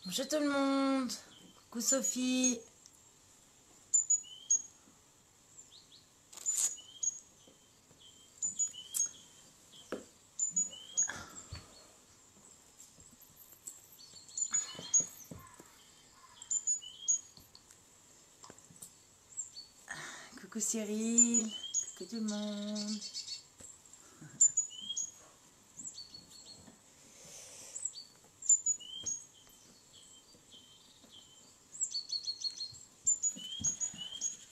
Bonjour tout le monde. Coucou Sophie. Coucou Cyril. Coucou tout le monde.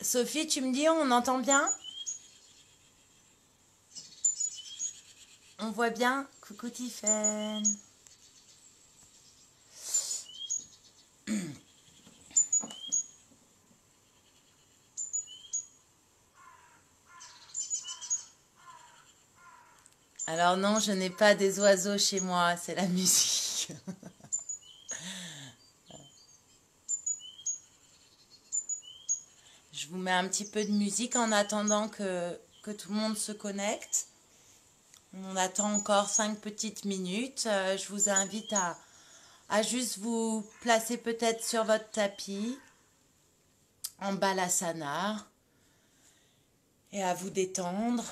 Sophie, tu me dis, on entend bien? On voit bien? Coucou Tiffaine. Alors non, je n'ai pas des oiseaux chez moi, c'est la musique. Je vous mets un petit peu de musique en attendant que tout le monde se connecte. On attend encore 5 petites minutes. Je vous invite à juste vous placer peut-être sur votre tapis en balasana et à vous détendre,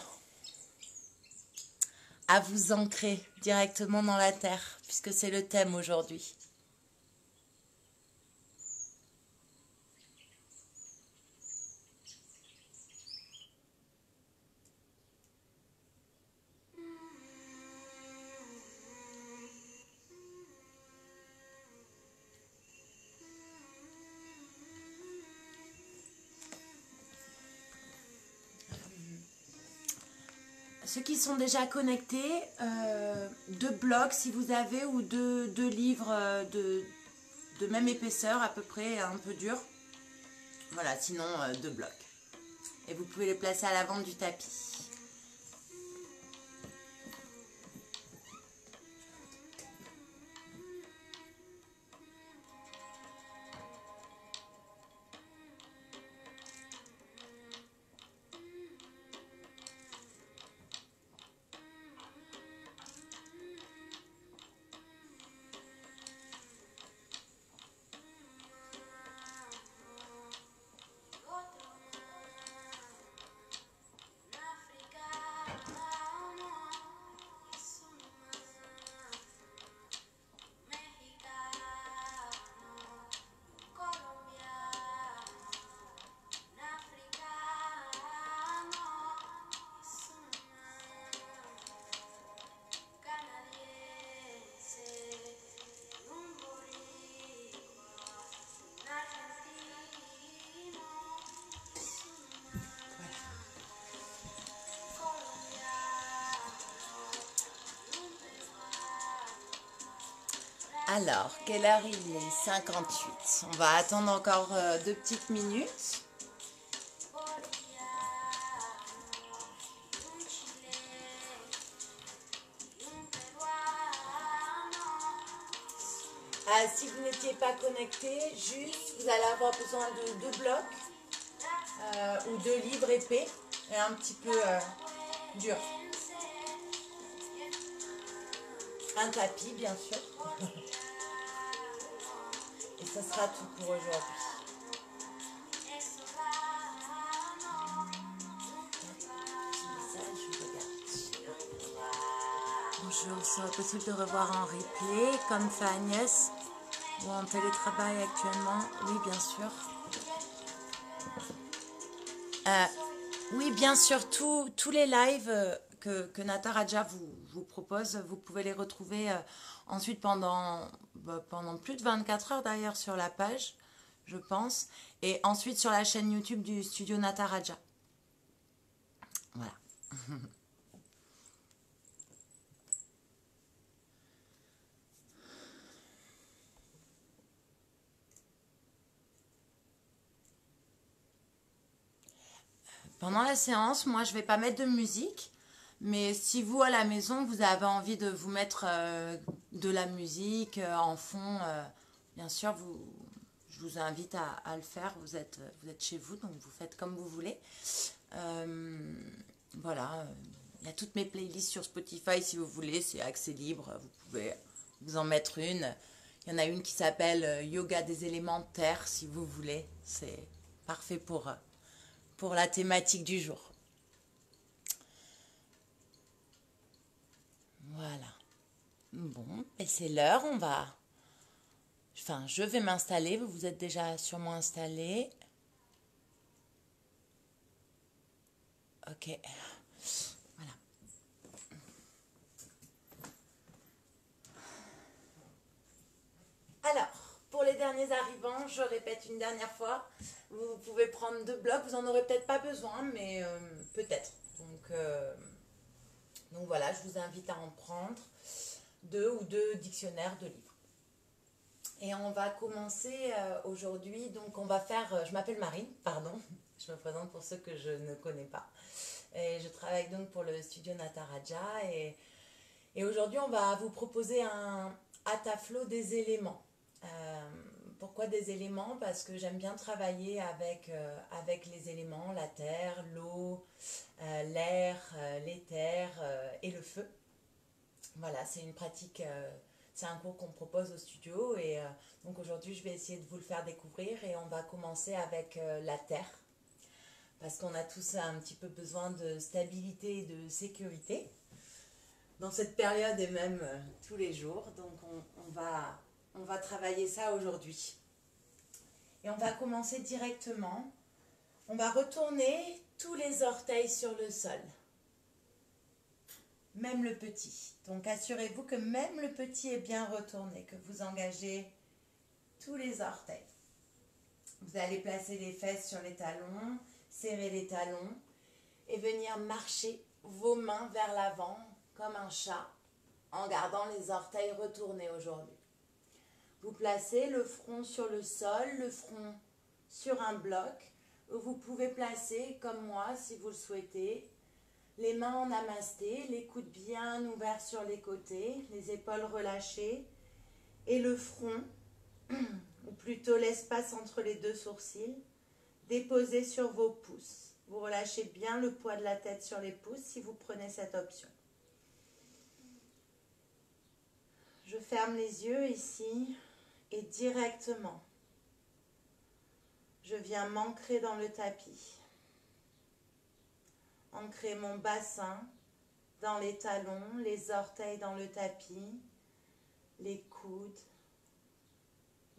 à vous ancrer directement dans la terre puisque c'est le thème aujourd'hui. Ceux qui sont déjà connectés, 2 blogs si vous avez ou deux livres de même épaisseur à peu près, un peu dur. Voilà, sinon 2 blocs. Et vous pouvez les placer à l'avant du tapis. Alors, quelle heure il est? 58. On va attendre encore 2 petites minutes. Si vous n'étiez pas connecté, juste, vous allez avoir besoin de 2 blocs ou 2 livres épais et un petit peu dur. Un tapis, bien sûr. Et ça sera tout pour aujourd'hui. Bonjour, serait possible de revoir en replay, comme fait Agnès, ou en télétravail actuellement? Oui, bien sûr. Oui, bien sûr, tous les lives que Nataraja vous propose, vous pouvez les retrouver ensuite pendant plus de 24 heures d'ailleurs sur la page, je pense, et ensuite sur la chaîne YouTube du studio Nataraja. Voilà. Pendant la séance, moi, je ne vais pas mettre de musique, mais si vous, à la maison, vous avez envie de vous mettre de la musique en fond, bien sûr, je vous invite à le faire. Vous êtes chez vous, donc vous faites comme vous voulez. Voilà, il y a toutes mes playlists sur Spotify, si vous voulez, c'est accès libre, vous pouvez vous en mettre une. Il Il y en a une qui s'appelle Yoga des éléments de terre, si vous voulez. C'est parfait pour la thématique du jour. Voilà. Bon, et c'est l'heure, on va... Enfin, je vais m'installer, vous vous êtes déjà sûrement installés. Ok. Voilà. Alors, pour les derniers arrivants, je répète une dernière fois, vous pouvez prendre 2 blocs, vous n'en aurez peut-être pas besoin, mais peut-être. Donc voilà, je vous invite à en prendre 2 ou 2 dictionnaires de livres. Et on va commencer aujourd'hui, donc on va faire, je m'appelle Marine, pardon, je me présente pour ceux que je ne connais pas. Et je travaille donc pour le studio Nataraja et aujourd'hui on va vous proposer un Hatha-Flow des éléments. Pourquoi des éléments? Parce que j'aime bien travailler avec les éléments, la terre, l'eau, l'air, l'éther et le feu. Voilà, c'est une pratique, c'est un cours qu'on propose au studio et donc aujourd'hui je vais essayer de vous le faire découvrir et on va commencer avec la terre parce qu'on a tous un petit peu besoin de stabilité et de sécurité dans cette période et même tous les jours. Donc on va travailler ça aujourd'hui. Et on va commencer directement. On va retourner tous les orteils sur le sol. Même le petit. Donc assurez-vous que même le petit est bien retourné, que vous engagez tous les orteils. Vous allez placer les fesses sur les talons, serrer les talons et venir marcher vos mains vers l'avant comme un chat en gardant les orteils retournés aujourd'hui. Vous placez le front sur le sol, le front sur un bloc. Vous pouvez placer, comme moi si vous le souhaitez, les mains en namasté, les coudes bien ouverts sur les côtés, les épaules relâchées et le front, ou plutôt l'espace entre les 2 sourcils, déposé sur vos pouces. Vous relâchez bien le poids de la tête sur les pouces si vous prenez cette option. Je ferme les yeux ici et directement, je viens m'ancrer dans le tapis. Ancrer mon bassin dans les talons, les orteils dans le tapis, les coudes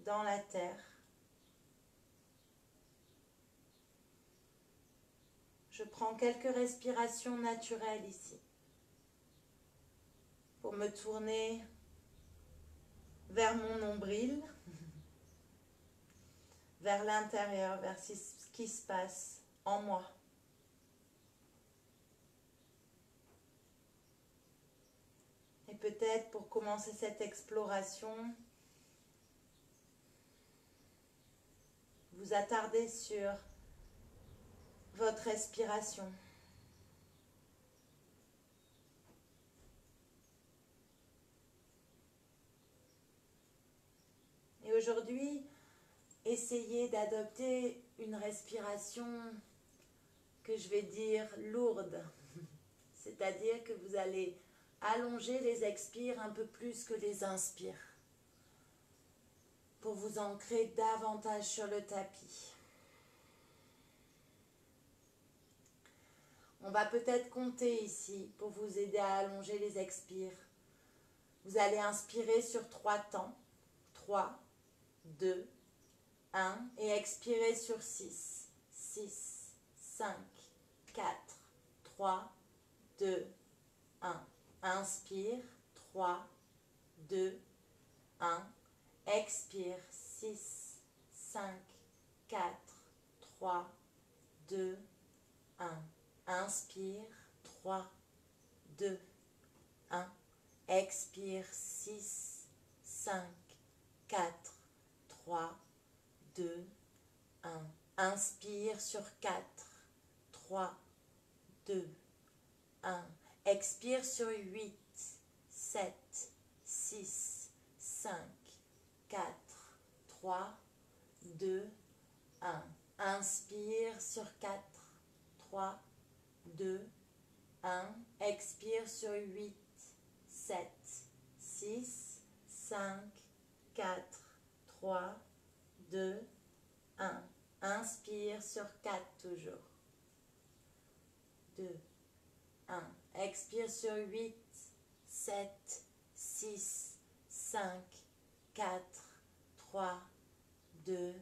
dans la terre. Je prends quelques respirations naturelles ici pour me tourner vers mon nombril, vers l'intérieur, vers ce qui se passe en moi. Et peut-être pour commencer cette exploration, vous attardez sur votre respiration. Et aujourd'hui, essayez d'adopter une respiration que je vais dire lourde. C'est-à-dire que vous allez allonger les expires un peu plus que les inspires pour vous ancrer davantage sur le tapis. On va peut-être compter ici pour vous aider à allonger les expires. Vous allez inspirer sur 3 temps. 3, 2, 1 et expirer sur 6. 6, 5, 4, 3, 2, 1. Inspire, 3, 2, 1. Expire, 6, 5, 4, 3, 2, 1. Inspire, 3, 2, 1. Expire, 6, 5, 4, 3, 2, 1. Inspire sur 4, 3, 2, 1. Expire sur 8, 7, 6, 5, 4, 3, 2, 1. Inspire sur 4, 3, 2, 1. Expire sur 8, 7, 6, 5, 4, 3, 2, 1. Inspire sur 4 toujours. 2, 1. Expire sur 8, 7, 6, 5, 4, 3, 2,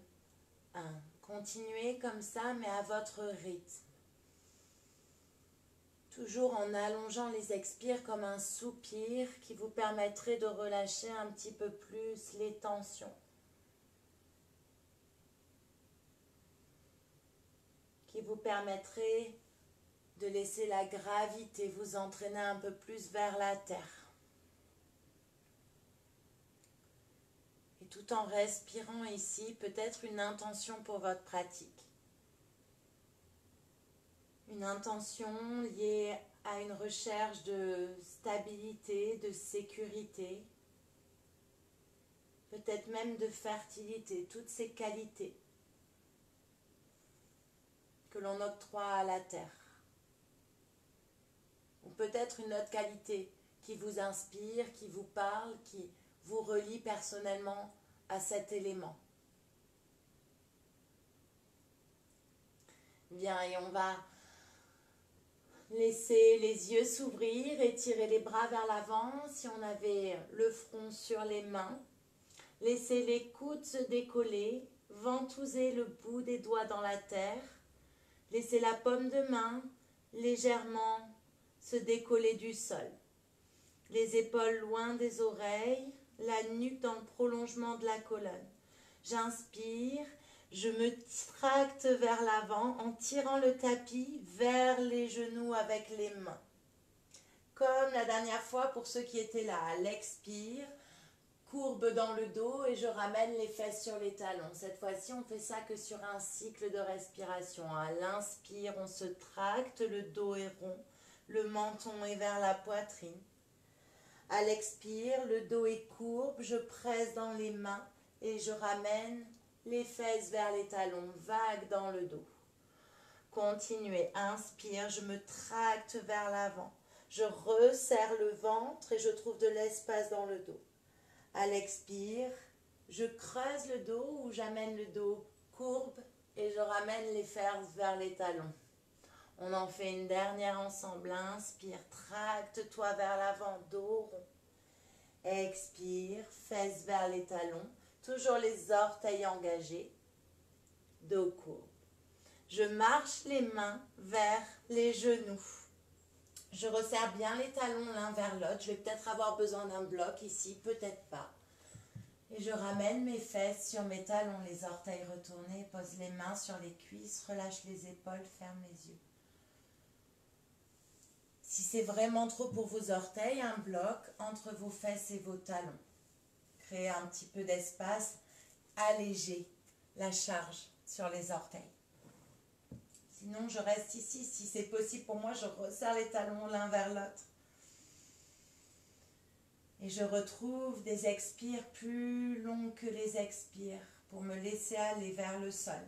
1. Continuez comme ça, mais à votre rythme. Toujours en allongeant les expires comme un soupir qui vous permettrait de relâcher un petit peu plus les tensions. Qui vous permettrait de laisser la gravité vous entraîner un peu plus vers la terre. Et tout en respirant ici, peut-être une intention pour votre pratique. Une intention liée à une recherche de stabilité, de sécurité, peut-être même de fertilité, toutes ces qualités que l'on octroie à la terre. Ou peut-être une autre qualité qui vous inspire, qui vous parle, qui vous relie personnellement à cet élément. Bien, et on va laisser les yeux s'ouvrir, étirer les bras vers l'avant si on avait le front sur les mains. Laissez les coudes se décoller, ventouser le bout des doigts dans la terre. Laissez la paume de main légèrement se décoller du sol. Les épaules loin des oreilles, la nuque dans le prolongement de la colonne. J'inspire, je me tracte vers l'avant en tirant le tapis vers les genoux avec les mains. Comme la dernière fois pour ceux qui étaient là, à l'expire, courbe dans le dos et je ramène les fesses sur les talons. Cette fois-ci, on fait ça que sur un cycle de respiration. À l'inspire, on se tracte, le dos est rond, le menton est vers la poitrine. À l'expire, le dos est courbe, je presse dans les mains et je ramène les fesses vers les talons, vague dans le dos. Continuez, inspire, je me tracte vers l'avant. Je resserre le ventre et je trouve de l'espace dans le dos. À l'expire, je creuse le dos ou j'amène le dos courbe et je ramène les fesses vers les talons. On en fait une dernière ensemble. Inspire, tracte-toi vers l'avant, dos rond. Expire, fesses vers les talons. Toujours les orteils engagés. Dos courbe. Je marche les mains vers les genoux. Je resserre bien les talons l'un vers l'autre. Je vais peut-être avoir besoin d'un bloc ici, peut-être pas. Et je ramène mes fesses sur mes talons, les orteils retournés. Pose les mains sur les cuisses, relâche les épaules, ferme les yeux. Si c'est vraiment trop pour vos orteils, un bloc entre vos fesses et vos talons. Créez un petit peu d'espace, allégez la charge sur les orteils. Sinon, je reste ici. Si c'est possible pour moi, je resserre les talons l'un vers l'autre. Et je retrouve des expires plus longs que les expires pour me laisser aller vers le sol.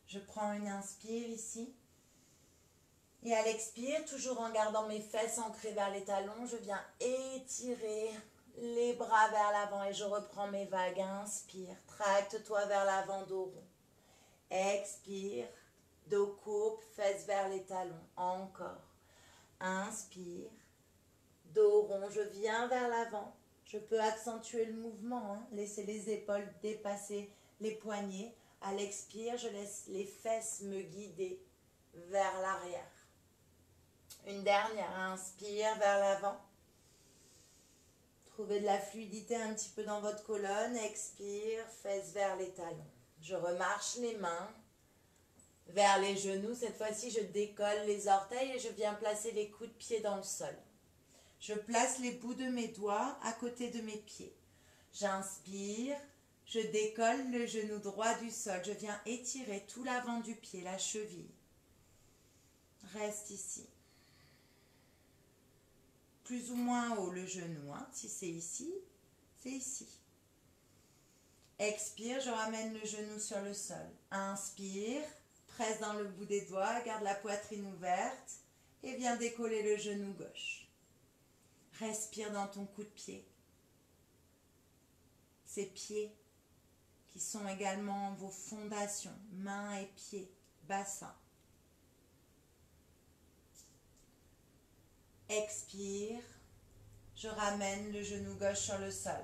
Je prends une inspire ici. Et à l'expire, toujours en gardant mes fesses ancrées vers les talons, je viens étirer les bras vers l'avant et je reprends mes vagues. Inspire, tracte-toi vers l'avant, dos rond. Expire, dos courbe, fesses vers les talons. Encore. Inspire, dos rond, je viens vers l'avant. Je peux accentuer le mouvement, laisser les épaules dépasser les poignets. À l'expire, je laisse les fesses me guider vers l'arrière. Une dernière, inspire vers l'avant. Trouvez de la fluidité un petit peu dans votre colonne. Expire, fesses vers les talons. Je remarche les mains vers les genoux. Cette fois-ci, je décolle les orteils et je viens placer les coups de pied dans le sol. Je place les bouts de mes doigts à côté de mes pieds. J'inspire, je décolle le genou droit du sol. Je viens étirer tout l'avant du pied, la cheville. Reste ici. Plus ou moins haut le genou. Si c'est ici, c'est ici. Expire, je ramène le genou sur le sol. Inspire, presse dans le bout des doigts, garde la poitrine ouverte et viens décoller le genou gauche. Respire dans ton coup de pied. ces pieds qui sont également vos fondations, mains et pieds, bassin. Expire, je ramène le genou gauche sur le sol.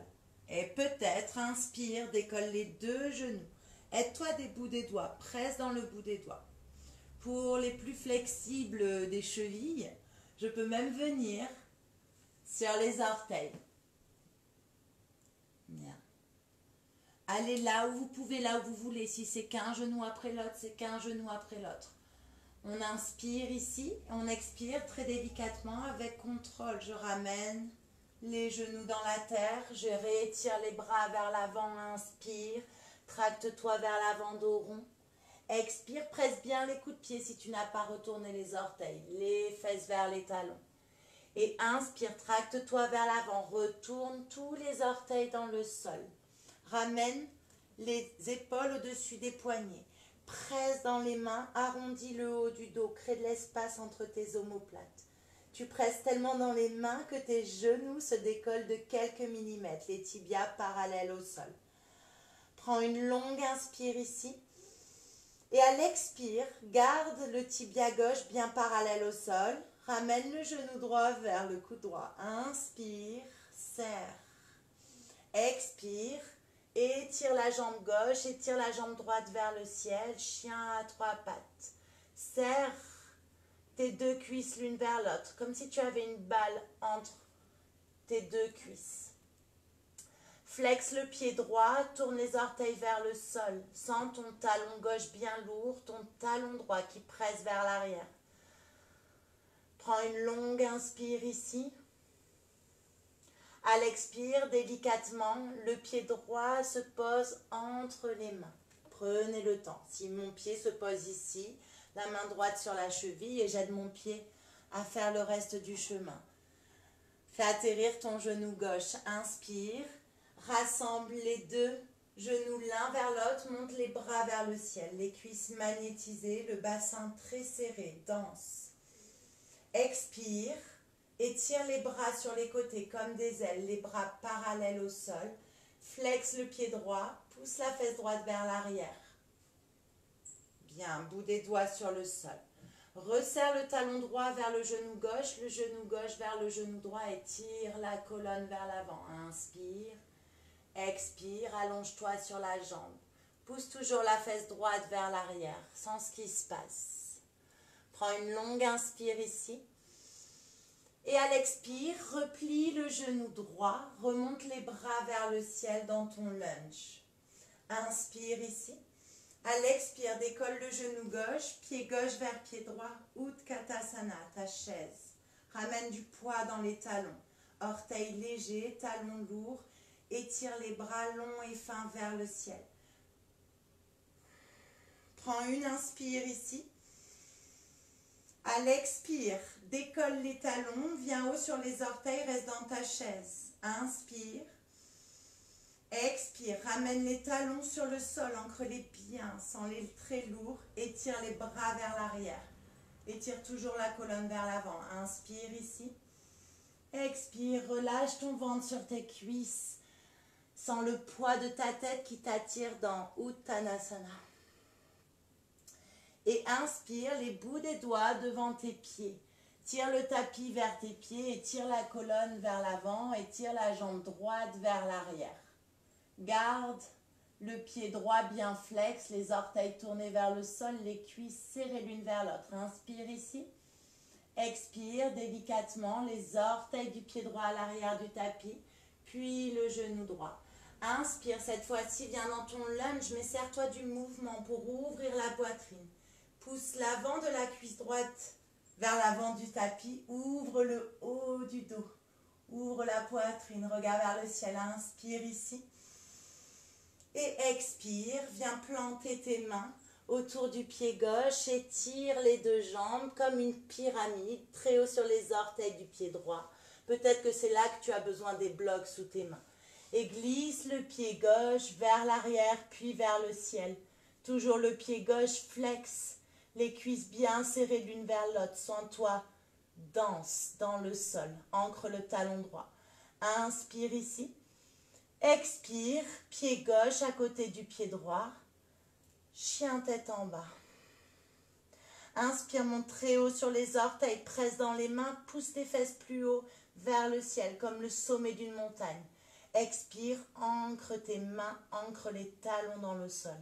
Et peut-être, inspire, décolle les deux genoux. Aide-toi des bouts des doigts, presse dans le bout des doigts. Pour les plus flexibles des chevilles, je peux même venir sur les orteils. Bien. Allez là où vous pouvez, là où vous voulez. Si c'est qu'un genou après l'autre, c'est qu'un genou après l'autre. On inspire ici, on expire très délicatement avec contrôle. Je ramène les genoux dans la terre, je réétire les bras vers l'avant, inspire, tracte-toi vers l'avant, dos rond. Expire, presse bien les coups de pied si tu n'as pas retourné les orteils, les fesses vers les talons. Et inspire, tracte-toi vers l'avant, retourne tous les orteils dans le sol. Ramène les épaules au-dessus des poignets. Presse dans les mains, arrondis le haut du dos, crée de l'espace entre tes omoplates. Tu presses tellement dans les mains que tes genoux se décollent de quelques millimètres, les tibias parallèles au sol. Prends une longue inspire ici. Et à l'expire, garde le tibia gauche bien parallèle au sol. Ramène le genou droit vers le coude droit. Inspire, serre. Expire. Étire la jambe gauche, étire la jambe droite vers le ciel, chien à trois pattes. Serre tes deux cuisses l'une vers l'autre, comme si tu avais une balle entre tes deux cuisses. Flexe le pied droit, tourne les orteils vers le sol. Sens ton talon gauche bien lourd, ton talon droit qui presse vers l'arrière. Prends une longue inspire ici. À l'expire, délicatement, le pied droit se pose entre les mains. Prenez le temps. Si mon pied se pose ici, la main droite sur la cheville et j'aide mon pied à faire le reste du chemin. Fais atterrir ton genou gauche. Inspire. Rassemble les deux genoux l'un vers l'autre. Monte les bras vers le ciel. Les cuisses magnétisées, le bassin très serré, dense. Expire. Étire les bras sur les côtés comme des ailes, les bras parallèles au sol. Flexe le pied droit, pousse la fesse droite vers l'arrière. Bien, bout des doigts sur le sol. Resserre le talon droit vers le genou gauche vers le genou droit et tire la colonne vers l'avant. Inspire, expire, allonge-toi sur la jambe. Pousse toujours la fesse droite vers l'arrière, sens ce qui se passe. Prends une longue inspire ici. Et à l'expire, replie le genou droit, remonte les bras vers le ciel dans ton lunge. Inspire ici. À l'expire, décolle le genou gauche, pied gauche vers pied droit, Utkatasana, ta chaise. Ramène du poids dans les talons. Orteils légers, talons lourds. Étire les bras longs et fins vers le ciel. Prends une inspire ici. À l'expire, décolle les talons, viens haut sur les orteils, reste dans ta chaise. Inspire. Expire, ramène les talons sur le sol, ancre-les bien, sens les très lourds, étire les bras vers l'arrière. Étire toujours la colonne vers l'avant. Inspire ici. Expire, relâche ton ventre sur tes cuisses. Sens le poids de ta tête qui t'attire dans Uttanasana. Et inspire les bouts des doigts devant tes pieds. Tire le tapis vers tes pieds et tire la colonne vers l'avant et tire la jambe droite vers l'arrière. Garde le pied droit bien flex, les orteils tournés vers le sol, les cuisses serrées l'une vers l'autre. Inspire ici. Expire délicatement, les orteils du pied droit à l'arrière du tapis, puis le genou droit. Inspire, cette fois-ci, viens dans ton lunge, mais serre-toi du mouvement pour ouvrir la poitrine. Pousse l'avant de la cuisse droite vers l'avant du tapis, ouvre le haut du dos, ouvre la poitrine, regarde vers le ciel, inspire ici. Et expire, viens planter tes mains autour du pied gauche, étire les deux jambes comme une pyramide, très haut sur les orteils du pied droit. Peut-être que c'est là que tu as besoin des blocs sous tes mains. Et glisse le pied gauche vers l'arrière, puis vers le ciel. Toujours le pied gauche flex, les cuisses bien serrées l'une vers l'autre. Sens-toi danse dans le sol, ancre le talon droit. Inspire ici. Expire, pied gauche à côté du pied droit. Chien tête en bas. Inspire, monte très haut sur les orteils, presse dans les mains, pousse tes fesses plus haut vers le ciel, comme le sommet d'une montagne. Expire, ancre tes mains, ancre les talons dans le sol.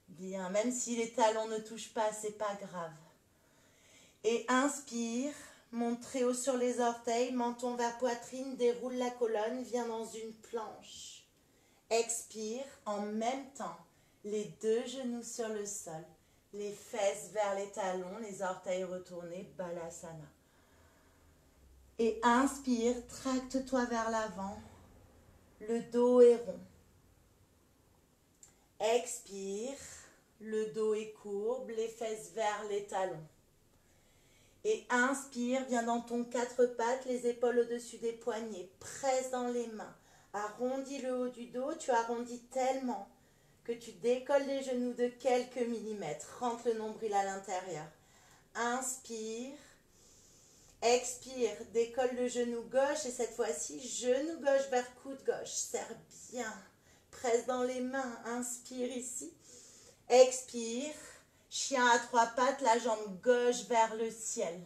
Bien, même si les talons ne touchent pas, c'est pas grave. Et inspire, monte très haut sur les orteils, menton vers poitrine, déroule la colonne, viens dans une planche. Expire, en même temps, les deux genoux sur le sol. Les fesses vers les talons, les orteils retournés, Balasana. Et inspire, tracte-toi vers l'avant. Le dos est rond. Expire, le dos est courbe, les fesses vers les talons. Et inspire, viens dans ton quatre pattes, les épaules au-dessus des poignets. Presse dans les mains. Arrondis le haut du dos, tu arrondis tellement que tu décolles les genoux de quelques millimètres. Rentre le nombril à l'intérieur. Inspire. Expire. Décolle le genou gauche et cette fois-ci, genou gauche vers coude gauche. Serre bien. Presse dans les mains. Inspire ici. Expire. Chien à trois pattes, la jambe gauche vers le ciel.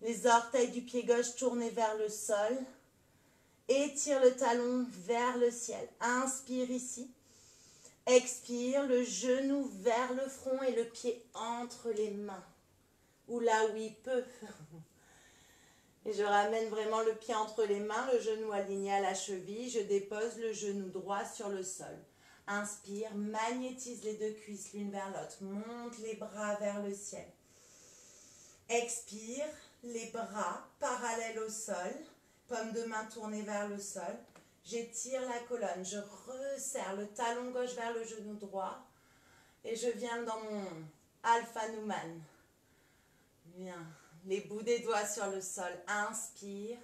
Les orteils du pied gauche tournés vers le sol. Étire le talon vers le ciel. Inspire ici. Expire, le genou vers le front et le pied entre les mains. Ou là où il peut. Et je ramène vraiment le pied entre les mains, le genou aligné à la cheville. Je dépose le genou droit sur le sol. Inspire, magnétise les deux cuisses l'une vers l'autre. Monte les bras vers le ciel. Expire, les bras parallèles au sol. Paume de main tournée vers le sol. J'étire la colonne, je resserre le talon gauche vers le genou droit et je viens dans mon Alpha Numan. Bien, les bouts des doigts sur le sol, inspire,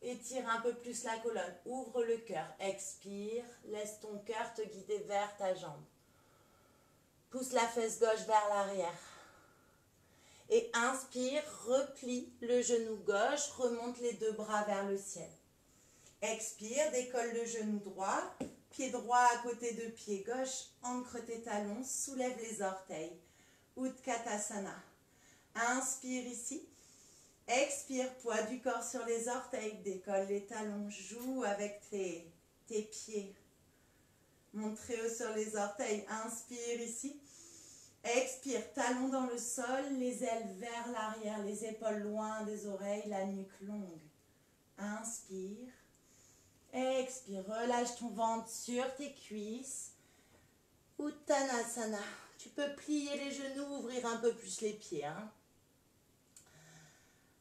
étire un peu plus la colonne, ouvre le cœur, expire, laisse ton cœur te guider vers ta jambe. Pousse la fesse gauche vers l'arrière. Et inspire, replie le genou gauche, remonte les deux bras vers le ciel. Expire, décolle le genou droit, pied droit à côté de pied gauche, ancre tes talons, soulève les orteils. Utkatasana. Inspire ici. Expire, poids du corps sur les orteils, décolle les talons, joue avec tes pieds. Monte très haut sur les orteils, inspire ici. Expire, talons dans le sol, les ailes vers l'arrière, les épaules loin des oreilles, la nuque longue. Inspire. Expire, relâche ton ventre sur tes cuisses. Uttanasana. Tu peux plier les genoux, ouvrir un peu plus les pieds.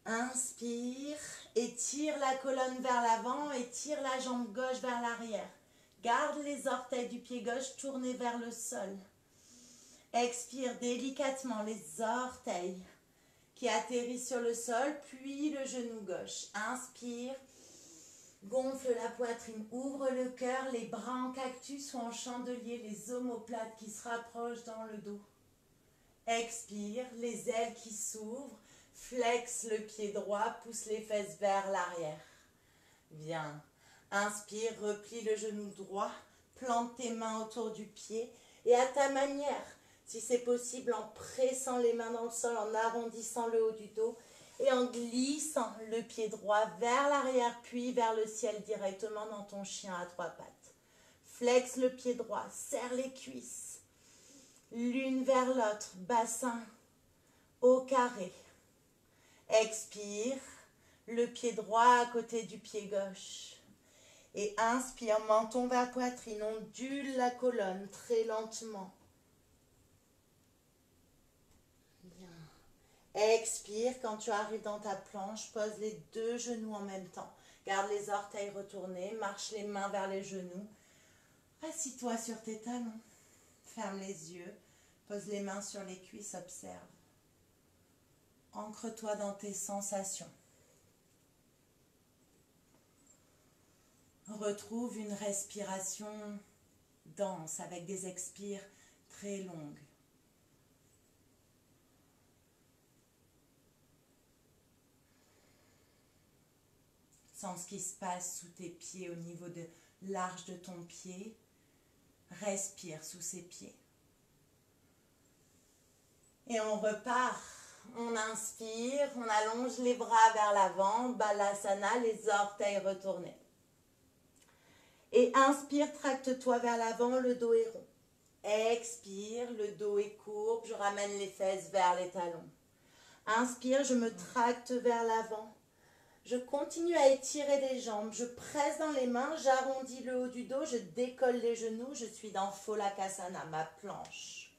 Inspire, étire la colonne vers l'avant, étire la jambe gauche vers l'arrière. Garde les orteils du pied gauche tournés vers le sol. Expire délicatement les orteils qui atterrissent sur le sol, puis le genou gauche. Inspire. Gonfle la poitrine, ouvre le cœur, les bras en cactus ou en chandelier, les omoplates qui se rapprochent dans le dos. Expire, les ailes qui s'ouvrent, flexe le pied droit, pousse les fesses vers l'arrière. Bien. Inspire, replie le genou droit, plante tes mains autour du pied et à ta manière, si c'est possible, en pressant les mains dans le sol, en arrondissant le haut du dos, et en glissant le pied droit vers l'arrière, puis vers le ciel directement dans ton chien à trois pattes. Flexe le pied droit, serre les cuisses, l'une vers l'autre, bassin au carré. Expire, le pied droit à côté du pied gauche. Et inspire, menton vers poitrine, ondule la colonne très lentement. Expire, quand tu arrives dans ta planche, pose les deux genoux en même temps. Garde les orteils retournés, marche les mains vers les genoux. Assis-toi sur tes talons. Ferme les yeux, pose les mains sur les cuisses, observe. Ancre-toi dans tes sensations. Retrouve une respiration dense avec des expires très longues. Sens ce qui se passe sous tes pieds, au niveau de l'arche de ton pied. Respire sous ses pieds. Et on repart. On inspire, on allonge les bras vers l'avant, Balasana, les orteils retournés. Et inspire, tracte-toi vers l'avant, le dos est rond. Expire, le dos est courbe, je ramène les fesses vers les talons. Inspire, je me tracte vers l'avant. Je continue à étirer les jambes, je presse dans les mains, j'arrondis le haut du dos, je décolle les genoux, je suis dans Pholakasana, ma planche.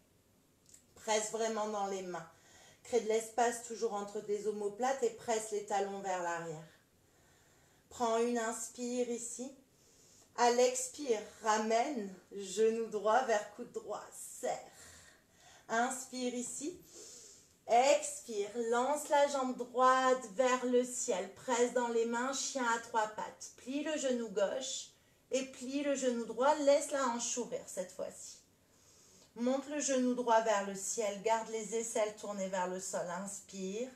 Presse vraiment dans les mains. Crée de l'espace toujours entre tes omoplates et presse les talons vers l'arrière. Prends une inspire ici. À l'expire, ramène, genou droit vers coude droit, serre. Inspire ici. Expire, lance la jambe droite vers le ciel. Presse dans les mains, chien à trois pattes. Plie le genou gauche et plie le genou droit. Laisse la hanche ouvrir cette fois-ci. Monte le genou droit vers le ciel, garde les aisselles tournées vers le sol, inspire.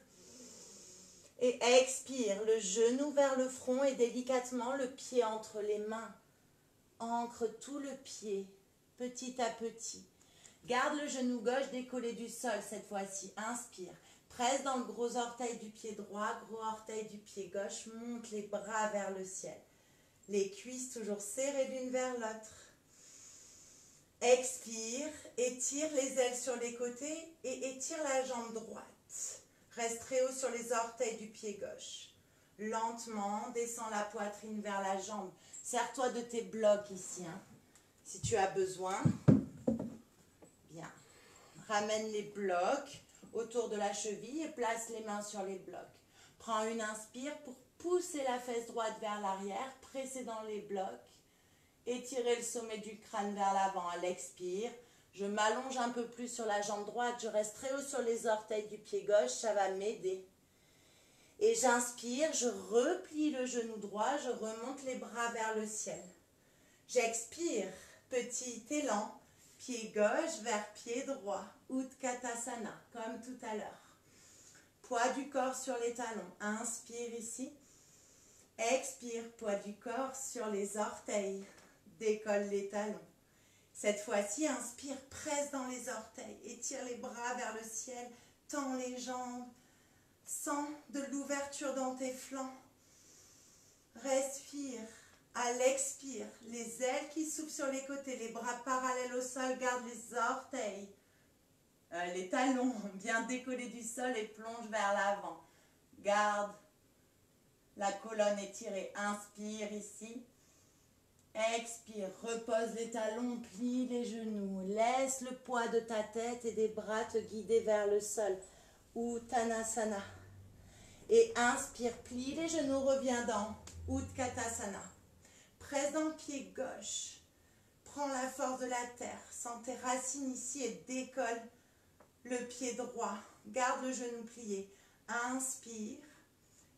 Et expire, le genou vers le front et délicatement le pied entre les mains. Ancre tout le pied, petit à petit. Garde le genou gauche décollé du sol cette fois-ci, inspire. Presse dans le gros orteil du pied droit, gros orteil du pied gauche, monte les bras vers le ciel. Les cuisses toujours serrées l'une vers l'autre. Expire, étire les ailes sur les côtés et étire la jambe droite. Reste très haut sur les orteils du pied gauche. Lentement, descends la poitrine vers la jambe. Serre-toi de tes blocs ici, hein, si tu as besoin. Bien. Ramène les blocs autour de la cheville et place les mains sur les blocs. Prends une inspire pour pousser la fesse droite vers l'arrière, presser dans les blocs. Étirez le sommet du crâne vers l'avant à l'expire. Je m'allonge un peu plus sur la jambe droite. Je reste très haut sur les orteils du pied gauche. Ça va m'aider. Et j'inspire. Je replie le genou droit. Je remonte les bras vers le ciel. J'expire. Petit élan. Pied gauche vers pied droit. Utkatasana, comme tout à l'heure. Poids du corps sur les talons. Inspire ici. Expire. Poids du corps sur les orteils. Décolle les talons. Cette fois-ci, inspire, presse dans les orteils, étire les bras vers le ciel, tends les jambes, sens de l'ouverture dans tes flancs. Respire, à l'expire, les ailes qui s'ouvrent sur les côtés, les bras parallèles au sol, garde les orteils, les talons bien décollés du sol et plonge vers l'avant. Garde la colonne étirée, inspire ici. Expire, repose les talons, plie les genoux, laisse le poids de ta tête et des bras te guider vers le sol. Uttanasana. Et inspire, plie les genoux, reviens dans Utkatasana. Presse dans le pied gauche. Prends la force de la terre. Sens tes racines ici et décolle le pied droit. Garde le genou plié. Inspire.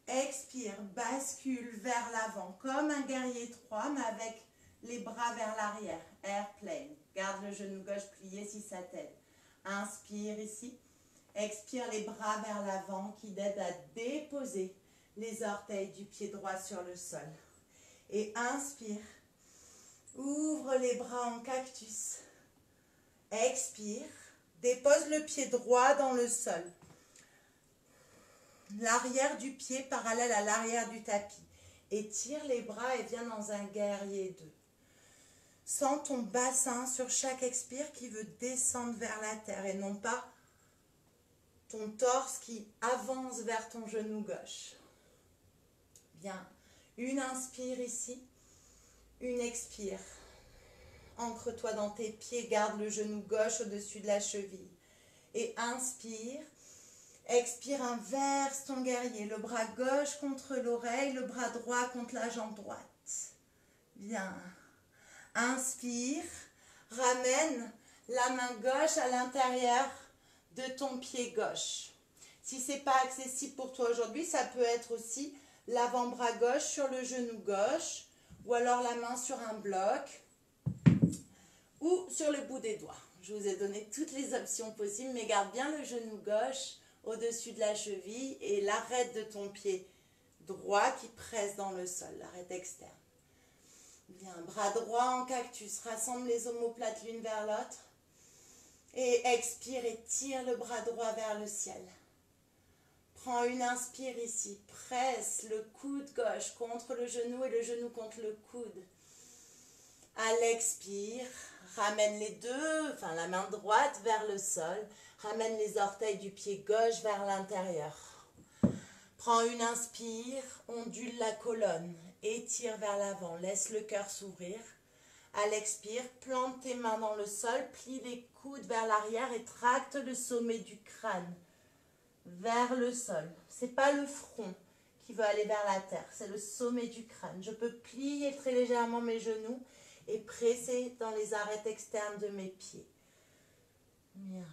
Expire, bascule vers l'avant comme un guerrier 3, mais avec les bras vers l'arrière. Airplane. Garde le genou gauche plié si ça t'aide. Inspire ici. Expire les bras vers l'avant qui t'aident à déposer les orteils du pied droit sur le sol. Et inspire. Ouvre les bras en cactus. Expire. Dépose le pied droit dans le sol. L'arrière du pied parallèle à l'arrière du tapis. Étire les bras et viens dans un guerrier 2. Sens ton bassin sur chaque expire qui veut descendre vers la terre et non pas ton torse qui avance vers ton genou gauche. Bien. Une inspire ici. Une expire. Ancre-toi dans tes pieds. Garde le genou gauche au-dessus de la cheville. Et inspire. Expire, inverse ton guerrier. Le bras gauche contre l'oreille, le bras droit contre la jambe droite. Bien. Inspire. Ramène la main gauche à l'intérieur de ton pied gauche. Si ce n'est pas accessible pour toi aujourd'hui, ça peut être aussi l'avant-bras gauche sur le genou gauche ou alors la main sur un bloc ou sur le bout des doigts. Je vous ai donné toutes les options possibles, mais garde bien le genou gauche au-dessus de la cheville et l'arête de ton pied droit qui presse dans le sol, l'arête externe. Bien, bras droit en cactus, rassemble les omoplates l'une vers l'autre. Et expire et tire le bras droit vers le ciel. Prends une inspire ici, presse le coude gauche contre le genou et le genou contre le coude. À l'expire, ramène les deux, enfin la main droite vers le sol, ramène les orteils du pied gauche vers l'intérieur. Prends une inspire, ondule la colonne, étire vers l'avant, laisse le cœur s'ouvrir. À l'expire, plante tes mains dans le sol, plie les coudes vers l'arrière et tracte le sommet du crâne vers le sol. Ce n'est pas le front qui veut aller vers la terre, c'est le sommet du crâne. Je peux plier très légèrement mes genoux et presser dans les arêtes externes de mes pieds. Bien.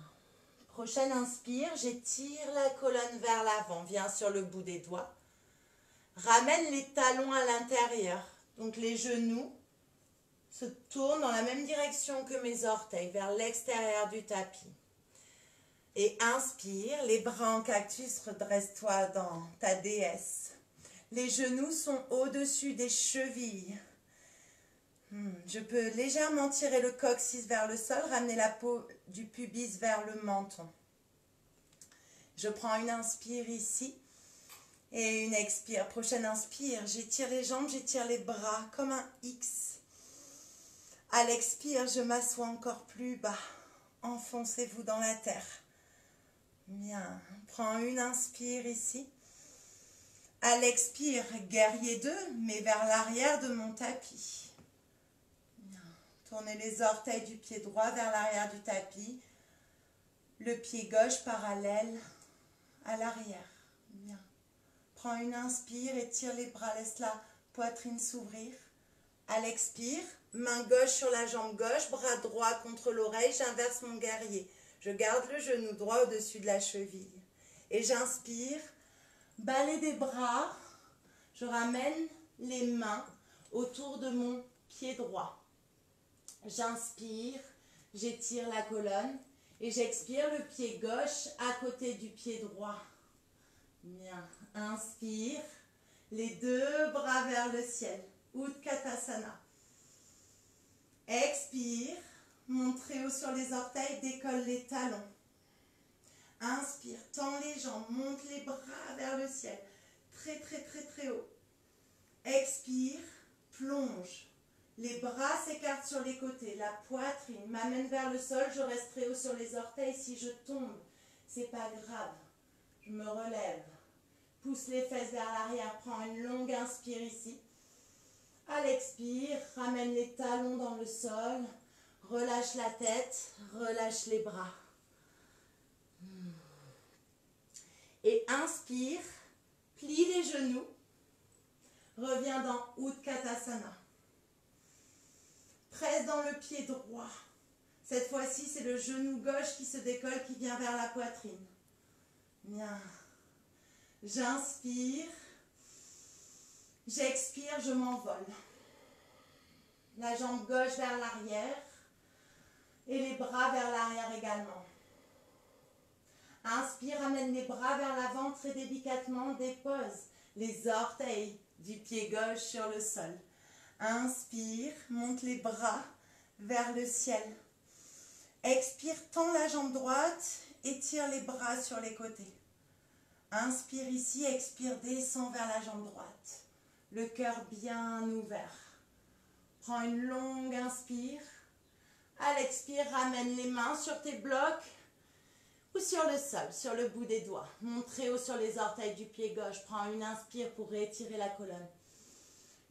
Prochaine inspire, j'étire la colonne vers l'avant, viens sur le bout des doigts. Ramène les talons à l'intérieur, donc les genoux se tournent dans la même direction que mes orteils, vers l'extérieur du tapis. Et inspire, les bras en cactus, redresse-toi dans ta déesse. Les genoux sont au-dessus des chevilles. Je peux légèrement tirer le coccyx vers le sol, ramener la peau du pubis vers le menton. Je prends une inspire ici et une expire. Prochaine inspire, j'étire les jambes, j'étire les bras comme un X. À l'expire, je m'assois encore plus bas. Enfoncez-vous dans la terre. Bien. Prends une inspire ici. À l'expire, guerrier 2, mais vers l'arrière de mon tapis. Bien. Tournez les orteils du pied droit vers l'arrière du tapis. Le pied gauche parallèle à l'arrière. Bien. Prends une inspire, étire les bras, laisse la poitrine s'ouvrir. À l'expire, main gauche sur la jambe gauche, bras droit contre l'oreille, j'inverse mon guerrier. Je garde le genou droit au-dessus de la cheville. Et j'inspire, balai des bras, je ramène les mains autour de mon pied droit. J'inspire, j'étire la colonne et j'expire le pied gauche à côté du pied droit. Bien, inspire, les deux bras vers le ciel. Utkatasana. Expire, monte très haut sur les orteils, décolle les talons. Inspire, tends les jambes, monte les bras vers le ciel. Très très très très haut. Expire, plonge. Les bras s'écartent sur les côtés, la poitrine m'amène vers le sol, je reste très haut sur les orteils. Si je tombe, c'est pas grave. Je me relève. Pousse les fesses vers l'arrière, prends une longue inspire ici. À l'expire, ramène les talons dans le sol, relâche la tête, relâche les bras. Et inspire, plie les genoux, reviens dans Utkatasana. Presse dans le pied droit. Cette fois-ci, c'est le genou gauche qui se décolle, qui vient vers la poitrine. Bien. J'inspire. J'expire, je m'envole. La jambe gauche vers l'arrière et les bras vers l'arrière également. Inspire, amène les bras vers l'avant très délicatement, dépose les orteils du pied gauche sur le sol. Inspire, monte les bras vers le ciel. Expire, tends la jambe droite, étire les bras sur les côtés. Inspire ici, expire, descend vers la jambe droite. Le cœur bien ouvert. Prends une longue inspire. À l'expire, ramène les mains sur tes blocs ou sur le sol, sur le bout des doigts. Monte très haut sur les orteils du pied gauche. Prends une inspire pour réétirer la colonne.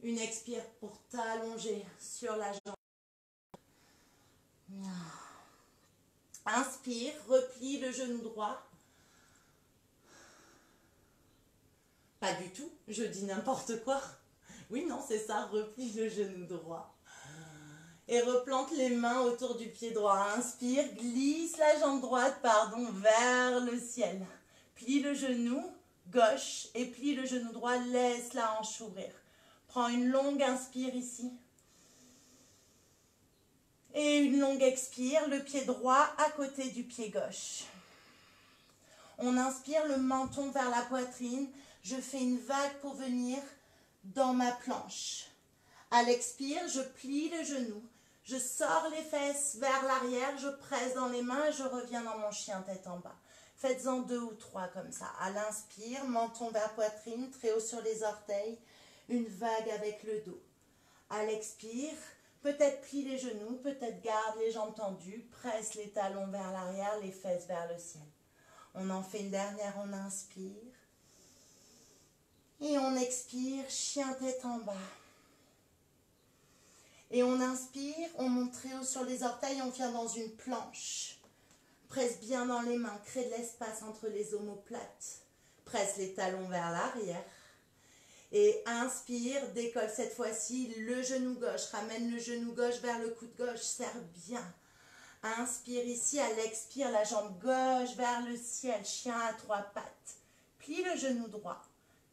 Une expire pour t'allonger sur la jambe. Inspire, replie le genou droit. Pas du tout, je dis n'importe quoi. Oui, non, c'est ça, replie le genou droit. Et replante les mains autour du pied droit. Inspire, glisse la jambe droite, vers le ciel. Plie le genou gauche et plie le genou droit, laisse la hanche s'ouvrir. Prends une longue inspire ici. Et une longue expire, le pied droit à côté du pied gauche. On inspire le menton vers la poitrine. je fais une vague pour venir dans ma planche. À l'expire, je plie le genou, je sors les fesses vers l'arrière, je presse dans les mains et je reviens dans mon chien tête en bas. Faites-en 2 ou 3 comme ça. À l'inspire, menton vers poitrine, très haut sur les orteils, une vague avec le dos. À l'expire, peut-être plie les genoux, peut-être garde les jambes tendues, presse les talons vers l'arrière, les fesses vers le ciel. On en fait une dernière, on inspire. Et on expire, chien tête en bas. Et on inspire, on monte très haut sur les orteils, on vient dans une planche. Presse bien dans les mains, crée de l'espace entre les omoplates. Presse les talons vers l'arrière. Et inspire, décolle cette fois-ci le genou gauche. Ramène le genou gauche vers le coude gauche, serre bien. Inspire ici, à l'expire, la jambe gauche vers le ciel, chien à 3 pattes. Plie le genou droit,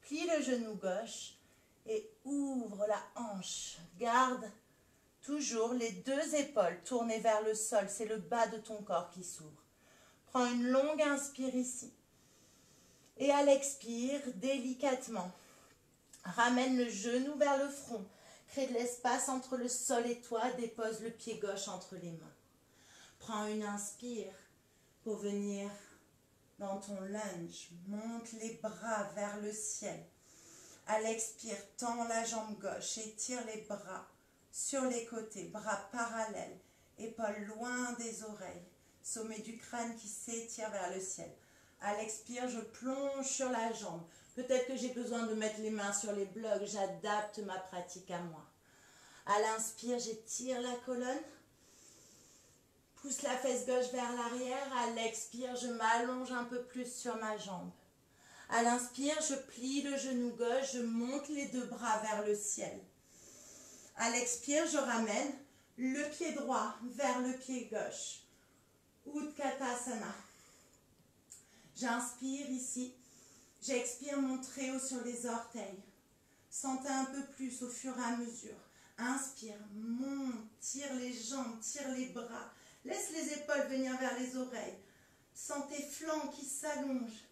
plie le genou gauche et ouvre la hanche. Garde toujours les 2 épaules tournées vers le sol, c'est le bas de ton corps qui s'ouvre. Prends une longue inspire ici. Et à l'expire, délicatement, ramène le genou vers le front. Crée de l'espace entre le sol et toi, dépose le pied gauche entre les mains. Prends une inspire pour venir dans ton lunge. Monte les bras vers le ciel. À l'expire, tends la jambe gauche, étire les bras sur les côtés, bras parallèles, épaules loin des oreilles, sommet du crâne qui s'étire vers le ciel. À l'expire, je plonge sur la jambe. Peut-être que j'ai besoin de mettre les mains sur les blocs, j'adapte ma pratique à moi. À l'inspire, j'étire la colonne. Pousse la fesse gauche vers l'arrière. À l'expire, je m'allonge un peu plus sur ma jambe. À l'inspire, je plie le genou gauche, je monte les 2 bras vers le ciel. À l'expire, je ramène le pied droit vers le pied gauche. Utkatasana. J'inspire ici. J'expire, monte très haut sur les orteils. Sentez un peu plus au fur et à mesure. Inspire, monte, tire les jambes, tire les bras. Laisse les épaules venir vers les oreilles. Sens tes flancs qui s'allongent,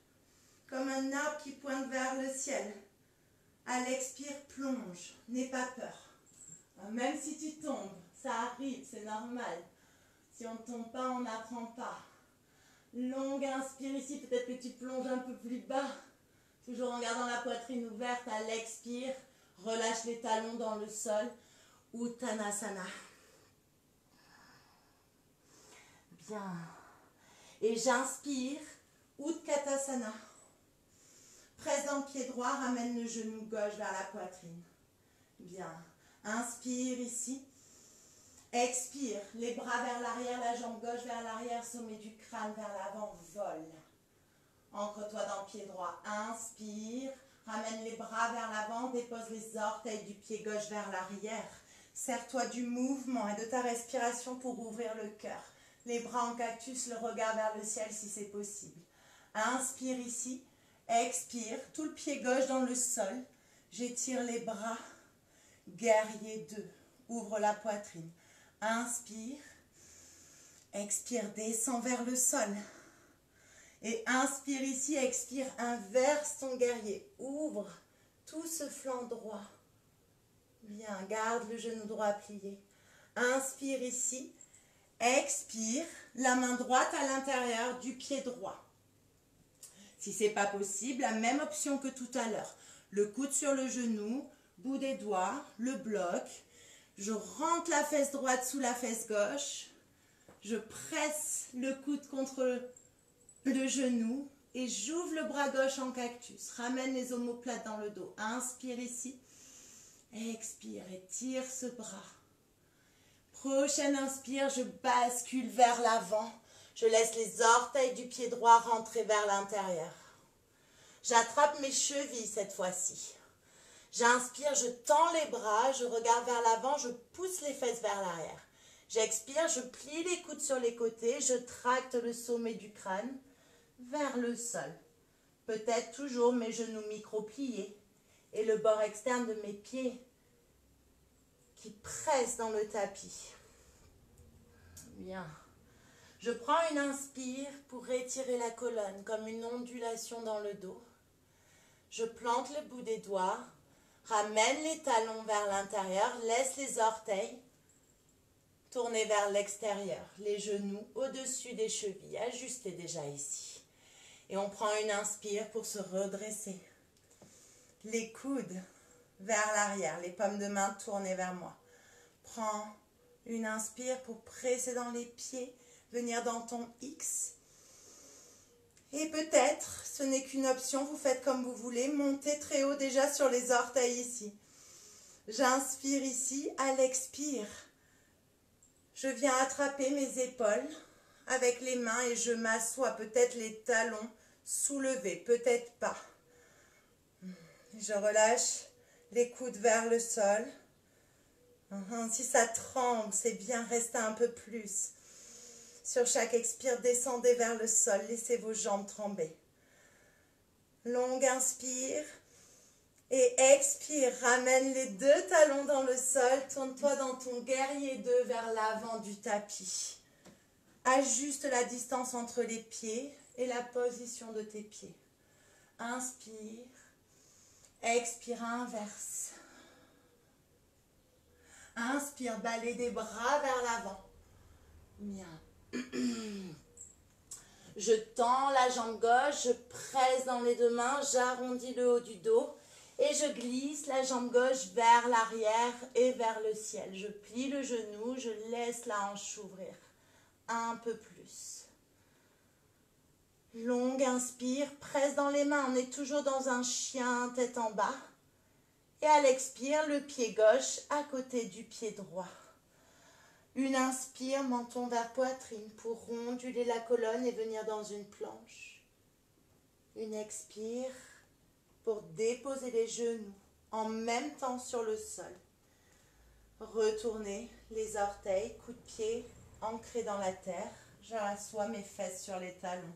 comme un arbre qui pointe vers le ciel. À l'expire, plonge, n'aie pas peur. Même si tu tombes, ça arrive, c'est normal. Si on ne tombe pas, on n'apprend pas. Longue inspire ici, peut-être que tu plonges un peu plus bas. Toujours en gardant la poitrine ouverte. À l'expire, relâche les talons dans le sol. Uttanasana. Bien. Et j'inspire, Utkatasana. Presse dans le pied droit, ramène le genou gauche vers la poitrine. Bien. Inspire ici. Expire, les bras vers l'arrière, la jambe gauche vers l'arrière, sommet du crâne vers l'avant, vole. Ancre-toi dans le pied droit. Inspire, ramène les bras vers l'avant, dépose les orteils du pied gauche vers l'arrière. Serre-toi du mouvement et de ta respiration pour ouvrir le cœur. Les bras en cactus, le regard vers le ciel si c'est possible. Inspire ici. Expire, tout le pied gauche dans le sol. J'étire les bras. Guerrier 2. Ouvre la poitrine. Inspire. Expire, descends vers le sol. Et inspire ici, expire, inverse ton guerrier. Ouvre tout ce flanc droit. Bien, garde le genou droit plié. Inspire ici. Expire, la main droite à l'intérieur du pied droit. Si ce n'est pas possible, la même option que tout à l'heure. Le coude sur le genou, bout des doigts, le bloc. Je rentre la fesse droite sous la fesse gauche. Je presse le coude contre le genou et j'ouvre le bras gauche en cactus. Ramène les omoplates dans le dos. Inspire ici. Expire, étire ce bras. Prochaine inspire, je bascule vers l'avant. Je laisse les orteils du pied droit rentrer vers l'intérieur. J'attrape mes chevilles cette fois-ci. J'inspire, je tends les bras, je regarde vers l'avant, je pousse les fesses vers l'arrière. J'expire, je plie les coudes sur les côtés, je tracte le sommet du crâne vers le sol. Peut-être toujours mes genoux micro-pliés et le bord externe de mes pieds qui presse dans le tapis. Bien. Je prends une inspire pour étirer la colonne comme une ondulation dans le dos. Je plante le bout des doigts, ramène les talons vers l'intérieur, laisse les orteils tourner vers l'extérieur, les genoux au-dessus des chevilles, ajustez déjà ici. Et on prend une inspire pour se redresser. Les coudes vers l'arrière, les paumes de main tournées vers moi. Prends une inspire pour presser dans les pieds, venir dans ton X. Et peut-être, ce n'est qu'une option, vous faites comme vous voulez, montez très haut déjà sur les orteils ici. J'inspire ici, à l'expire. Je viens attraper mes épaules avec les mains et je m'assois, peut-être les talons soulevés, peut-être pas. Je relâche les coudes vers le sol. Si ça tremble, c'est bien, restez un peu plus. Sur chaque expire, descendez vers le sol, laissez vos jambes trembler. Longue inspire et expire, ramène les deux talons dans le sol, tourne-toi dans ton guerrier 2 vers l'avant du tapis. Ajuste la distance entre les pieds et la position de tes pieds. Inspire, expire, inverse. Inspire, balai des bras vers l'avant. Bien. Je tends la jambe gauche, je presse dans les deux mains, j'arrondis le haut du dos et je glisse la jambe gauche vers l'arrière et vers le ciel. Je plie le genou, je laisse la hanche s'ouvrir un peu plus. Longue inspire, presse dans les mains, on est toujours dans un chien tête en bas. Et à l'expire, le pied gauche à côté du pied droit. Une inspire, menton vers poitrine pour onduler la colonne et venir dans une planche. Une expire pour déposer les genoux en même temps sur le sol. Retournez les orteils, coups de pied ancrés dans la terre. Je rassois mes fesses sur les talons.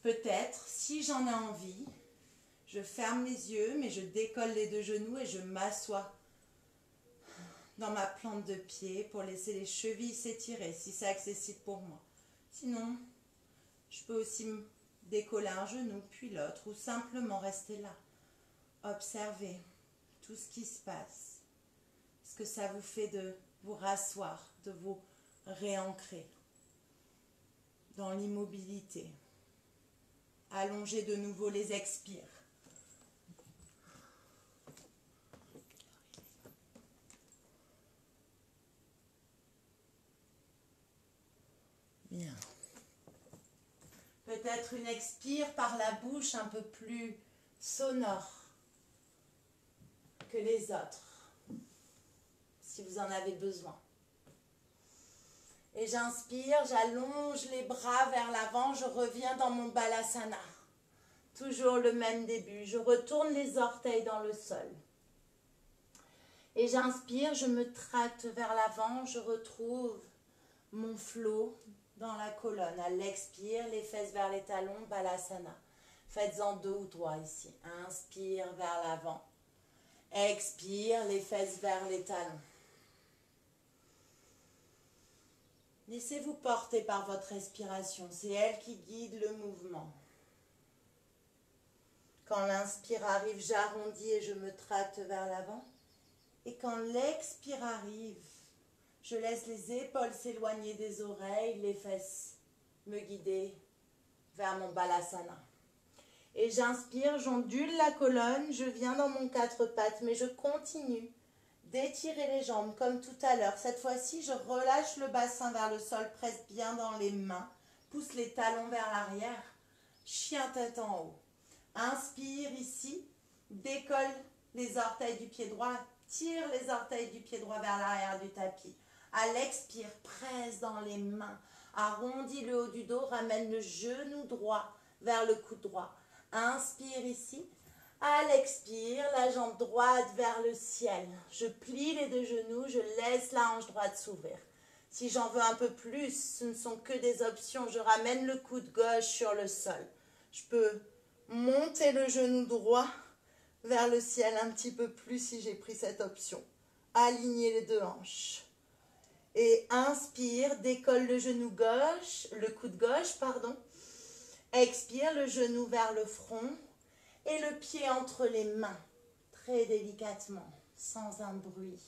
Peut-être, si j'en ai envie, je ferme les yeux, mais je décolle les deux genoux et je m'assois dans ma plante de pied pour laisser les chevilles s'étirer si c'est accessible pour moi. Sinon, je peux aussi me décoller un genou puis l'autre ou simplement rester là. Observez tout ce qui se passe. Ce que ça vous fait de vous rasseoir, de vous réancrer dans l'immobilité. Allongez de nouveau les expires. Bien. Peut-être une expire par la bouche un peu plus sonore que les autres, si vous en avez besoin. Et j'inspire, j'allonge les bras vers l'avant, je reviens dans mon balasana. Toujours le même début, je retourne les orteils dans le sol. Et j'inspire, je me tracte vers l'avant, je retrouve mon flot dans la colonne. À l'expire, les fesses vers les talons, balasana. Faites-en deux ou trois ici. Inspire vers l'avant. Expire, les fesses vers les talons. Laissez-vous porter par votre respiration. C'est elle qui guide le mouvement. Quand l'inspire arrive, j'arrondis et je me tracte vers l'avant. Et quand l'expire arrive, je laisse les épaules s'éloigner des oreilles, les fesses me guider vers mon balasana. Et j'inspire, j'ondule la colonne, je viens dans mon quatre pattes, mais je continue d'étirer les jambes comme tout à l'heure. Cette fois-ci, je relâche le bassin vers le sol, presse bien dans les mains, pousse les talons vers l'arrière, chien tête en haut. Inspire ici, décolle les orteils du pied droit, tire les orteils du pied droit vers l'arrière du tapis. À l'expire, presse dans les mains, arrondis le haut du dos, ramène le genou droit vers le coude droit. Inspire ici. À l'expire, la jambe droite vers le ciel. Je plie les deux genoux, je laisse la hanche droite s'ouvrir. Si j'en veux un peu plus, ce ne sont que des options. Je ramène le coude gauche sur le sol. Je peux monter le genou droit vers le ciel un petit peu plus si j'ai pris cette option. Aligner les deux hanches. Et inspire, décolle le genou gauche, le coude gauche, pardon. Expire, le genou vers le front et le pied entre les mains, très délicatement, sans un bruit.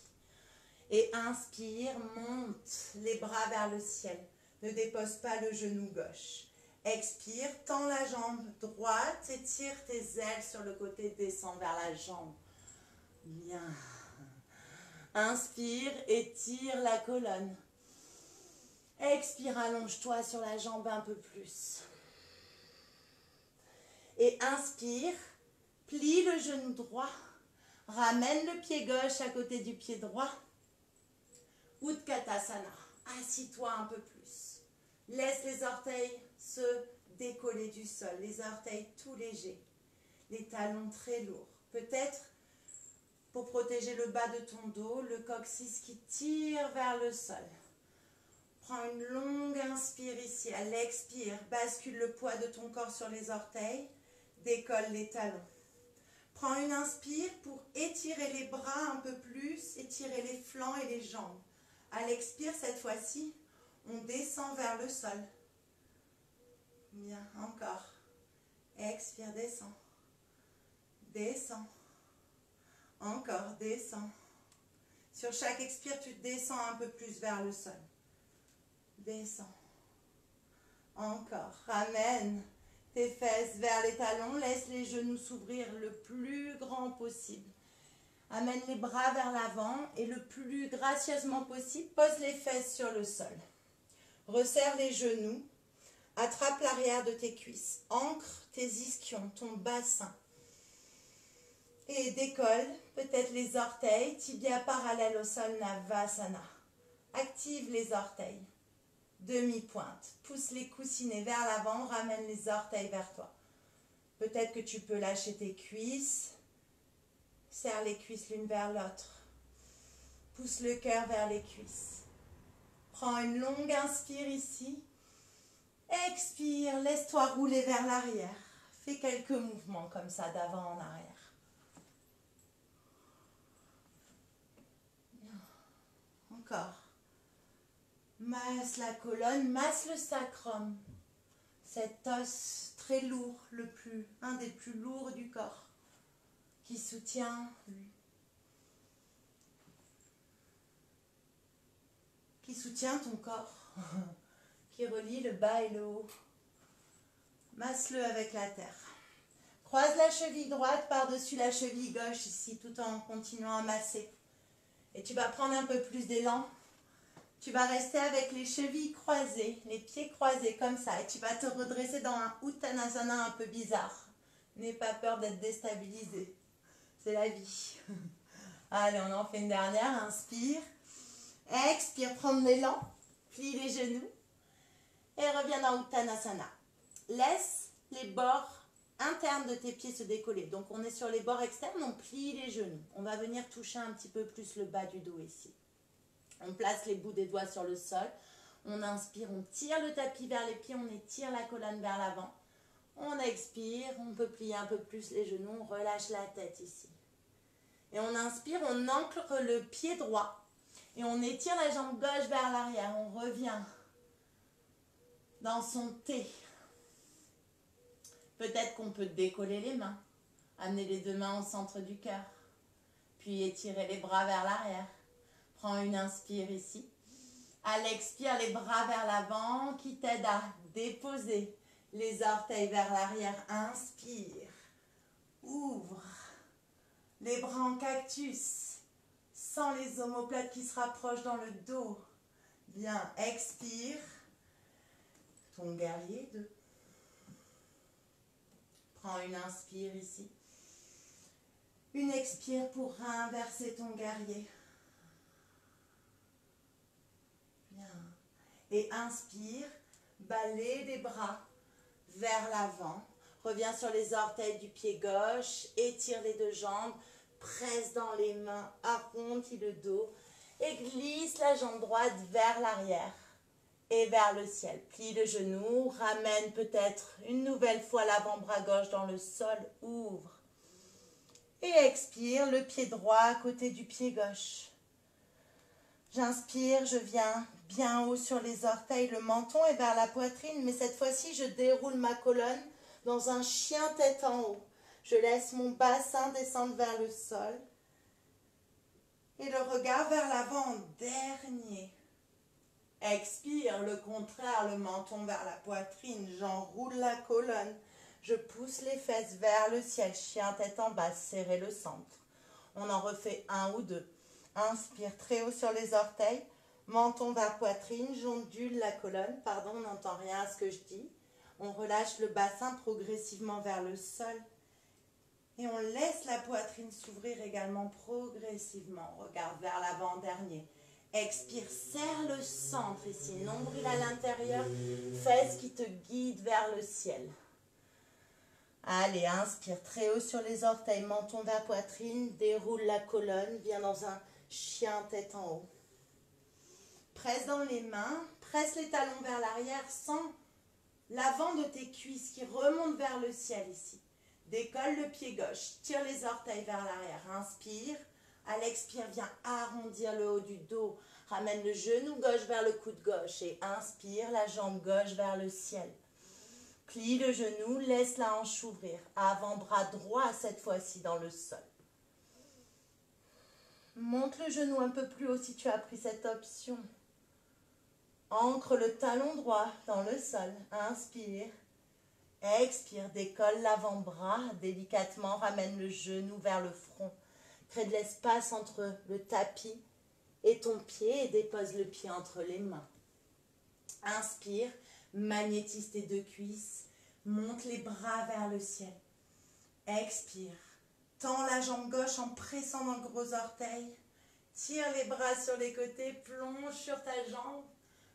Et inspire, monte les bras vers le ciel. Ne dépose pas le genou gauche. Expire, tends la jambe droite, étire tes ailes sur le côté, descends vers la jambe. Bien. Inspire, étire la colonne. Expire, allonge-toi sur la jambe un peu plus. Et inspire, plie le genou droit, ramène le pied gauche à côté du pied droit. Utkatasana, assis-toi un peu plus. Laisse les orteils se décoller du sol, les orteils tout légers, les talons très lourds. Peut-être, pour protéger le bas de ton dos, le coccyx qui tire vers le sol. Prends une longue inspire ici. À l'expire, bascule le poids de ton corps sur les orteils. Décolle les talons. Prends une inspire pour étirer les bras un peu plus, étirer les flancs et les jambes. À l'expire, cette fois-ci, on descend vers le sol. Bien, encore. Expire, descend. Descend. Encore, descend. Sur chaque expire, tu descends un peu plus vers le sol. Descends. Encore. Ramène tes fesses vers les talons. Laisse les genoux s'ouvrir le plus grand possible. Amène les bras vers l'avant et le plus gracieusement possible, pose les fesses sur le sol. Resserre les genoux. Attrape l'arrière de tes cuisses. Ancre tes ischions, ton bassin. Et décolle peut-être les orteils. Tibia parallèle au sol, Navasana. Active les orteils. Demi-pointe. Pousse les coussinets vers l'avant. Ramène les orteils vers toi. Peut-être que tu peux lâcher tes cuisses. Serre les cuisses l'une vers l'autre. Pousse le cœur vers les cuisses. Prends une longue inspire ici. Expire, laisse-toi rouler vers l'arrière. Fais quelques mouvements comme ça, d'avant en arrière. Bien. Encore. Masse la colonne, masse le sacrum. Cet os très lourd, un des plus lourds du corps, qui soutient ton corps, qui relie le bas et le haut. Masse-le avec la terre. Croise la cheville droite par-dessus la cheville gauche ici, tout en continuant à masser. Et tu vas prendre un peu plus d'élan. Tu vas rester avec les chevilles croisées, les pieds croisés comme ça. Et tu vas te redresser dans un Uttanasana un peu bizarre. N'aie pas peur d'être déstabilisé. C'est la vie. Allez, on en fait une dernière. Inspire. Expire, prends de l'élan. Plie les genoux. Et reviens dans Uttanasana. Laisse les bords internes de tes pieds se décoller. Donc, on est sur les bords externes, on plie les genoux. On va venir toucher un petit peu plus le bas du dos ici. On place les bouts des doigts sur le sol. On inspire, on tire le tapis vers les pieds, on étire la colonne vers l'avant. On expire, on peut plier un peu plus les genoux, on relâche la tête ici. Et on inspire, on ancre le pied droit. Et on étire la jambe gauche vers l'arrière. On revient dans son T. Peut-être qu'on peut décoller les mains. Amener les deux mains au centre du cœur. Puis étirer les bras vers l'arrière. Prends une inspire ici. À l'expire, les bras vers l'avant qui t'aident à déposer les orteils vers l'arrière. Inspire. Ouvre. Les bras en cactus. Sens les omoplates qui se rapprochent dans le dos. Bien. Expire. Ton guerrier 2. Prends une inspire ici. Une expire pour réinverser ton guerrier. Bien. Et inspire, balaye les bras vers l'avant. Reviens sur les orteils du pied gauche. Étire les deux jambes. Presse dans les mains. Arrondis le dos. Et glisse la jambe droite vers l'arrière. Et vers le ciel. Plie le genou. Ramène peut-être une nouvelle fois l'avant-bras gauche dans le sol. Ouvre. Et expire le pied droit à côté du pied gauche. J'inspire, je viens bien haut sur les orteils, le menton est vers la poitrine, mais cette fois-ci, je déroule ma colonne dans un chien tête en haut. Je laisse mon bassin descendre vers le sol et le regard vers l'avant en dernier. Expire, le contraire, le menton vers la poitrine, j'enroule la colonne. Je pousse les fesses vers le ciel, chien tête en bas, serrez le centre. On en refait un ou deux. Inspire très haut sur les orteils, menton vers poitrine, j'ondule la colonne. Pardon, on n'entend rien à ce que je dis. On relâche le bassin progressivement vers le sol. Et on laisse la poitrine s'ouvrir également progressivement. Regarde vers l'avant dernier. Expire, serre le centre ici, nombril à l'intérieur, fesses qui te guident vers le ciel. Allez, inspire très haut sur les orteils, menton vers poitrine, déroule la colonne, viens dans un chien tête en haut. Presse dans les mains, presse les talons vers l'arrière, sens l'avant de tes cuisses qui remontent vers le ciel ici. Décolle le pied gauche, tire les orteils vers l'arrière, inspire. À l'expire, viens arrondir le haut du dos. Ramène le genou gauche vers le coude gauche et inspire la jambe gauche vers le ciel. Plie le genou, laisse la hanche ouvrir. Avant-bras droit cette fois-ci dans le sol. Monte le genou un peu plus haut si tu as pris cette option. Ancre le talon droit dans le sol. Inspire. Expire, décolle l'avant-bras. Délicatement, ramène le genou vers le front. Crée de l'espace entre le tapis et ton pied et dépose le pied entre les mains. Inspire, magnétise tes deux cuisses, monte les bras vers le ciel. Expire, tends la jambe gauche en pressant dans le gros orteil. Tire les bras sur les côtés, plonge sur ta jambe.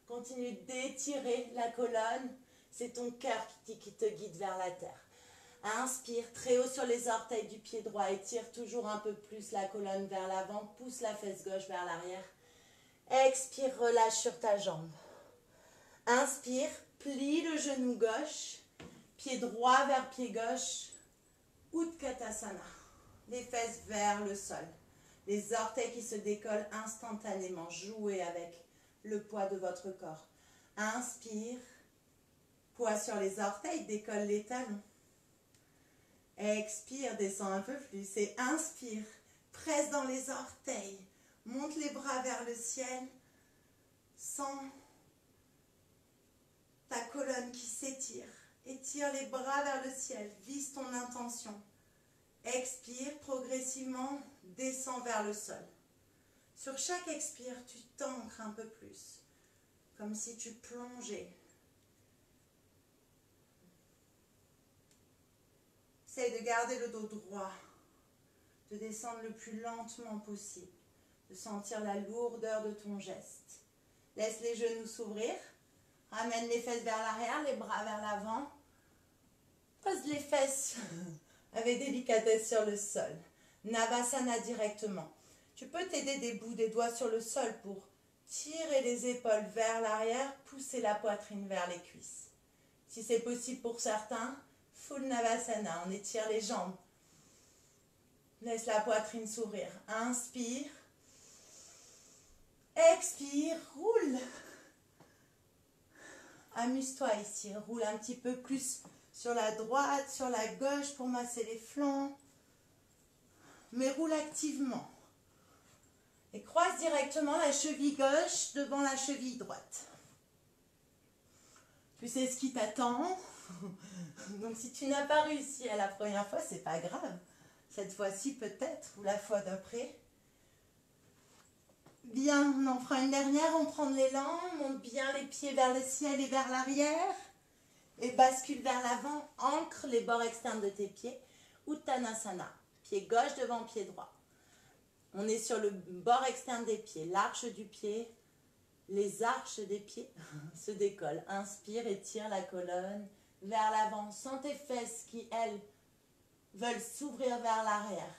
Continue d'étirer la colonne. C'est ton cœur qui te guide vers la terre. Inspire très haut sur les orteils du pied droit, étire toujours un peu plus la colonne vers l'avant, pousse la fesse gauche vers l'arrière. Expire, relâche sur ta jambe. Inspire, plie le genou gauche, pied droit vers pied gauche, Utkatasana. Les fesses vers le sol, les orteils qui se décollent instantanément, jouez avec le poids de votre corps. Inspire, poids sur les orteils, décolle les talons. Expire, descends un peu plus et inspire, presse dans les orteils, monte les bras vers le ciel, sens ta colonne qui s'étire, étire les bras vers le ciel, vise ton intention. Expire, progressivement, descends vers le sol. Sur chaque expire, tu t'ancres un peu plus, comme si tu plongeais. Essaye de garder le dos droit, de descendre le plus lentement possible, de sentir la lourdeur de ton geste. Laisse les genoux s'ouvrir, ramène les fesses vers l'arrière, les bras vers l'avant. Pose les fesses avec délicatesse sur le sol. Navasana directement. Tu peux t'aider des bouts des doigts sur le sol pour tirer les épaules vers l'arrière, pousser la poitrine vers les cuisses. Si c'est possible pour certains, Full Navasana, on étire les jambes. Laisse la poitrine s'ouvrir. Inspire. Expire, roule. Amuse-toi ici, roule un petit peu plus sur la droite, sur la gauche pour masser les flancs. Mais roule activement. Et croise directement la cheville gauche devant la cheville droite. Tu sais ce qui t'attend. Donc si tu n'as pas réussi à la première fois, c'est pas grave. Cette fois-ci peut-être, ou la fois d'après. Bien, on en fera une dernière, on prend l'élan, monte bien les pieds vers le ciel et vers l'arrière. Et bascule vers l'avant, ancre les bords externes de tes pieds. Uttanasana, pied gauche devant pied droit. On est sur le bord externe des pieds, l'arche du pied, les arches des pieds se décollent. Inspire, étire la colonne vers l'avant. Sens tes fesses qui, elles, veulent s'ouvrir vers l'arrière.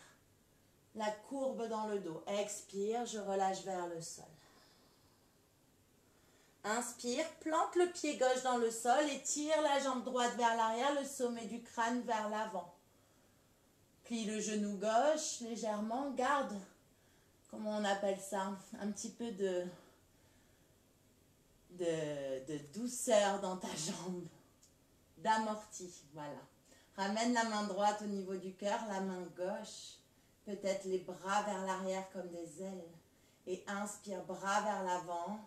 La courbe dans le dos. Expire, je relâche vers le sol. Inspire, plante le pied gauche dans le sol et tire la jambe droite vers l'arrière, le sommet du crâne vers l'avant. Plie le genou gauche légèrement, garde comment on appelle ça, un petit peu de douceur dans ta jambe, d'amorti, voilà. Ramène la main droite au niveau du cœur, la main gauche, peut-être les bras vers l'arrière comme des ailes. Et inspire, bras vers l'avant,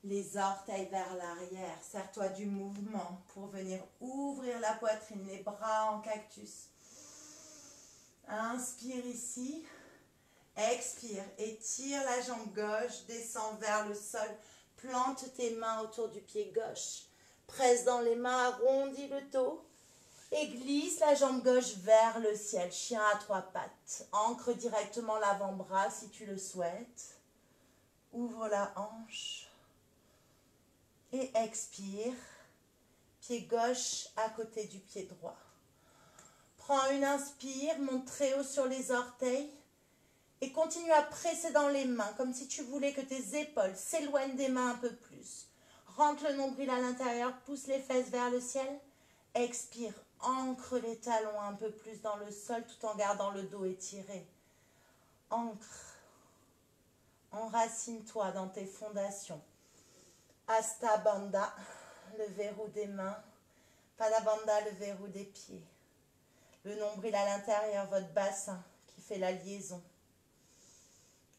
les orteils vers l'arrière. Sers-toi du mouvement pour venir ouvrir la poitrine, les bras en cactus. Inspire ici, expire, étire la jambe gauche, descends vers le sol. Plante tes mains autour du pied gauche. Presse dans les mains, arrondis le dos. Et glisse la jambe gauche vers le ciel. Chien à 3 pattes. Ancre directement l'avant-bras si tu le souhaites. Ouvre la hanche. Et expire. Pied gauche à côté du pied droit. Prends une inspire, monte très haut sur les orteils. Et continue à presser dans les mains, comme si tu voulais que tes épaules s'éloignent des mains un peu plus. Rentre le nombril à l'intérieur, pousse les fesses vers le ciel. Expire, ancre les talons un peu plus dans le sol tout en gardant le dos étiré. Ancre, enracine-toi dans tes fondations. Hasta Bandha, le verrou des mains. Pada Bandha, le verrou des pieds. Le nombril à l'intérieur, votre bassin qui fait la liaison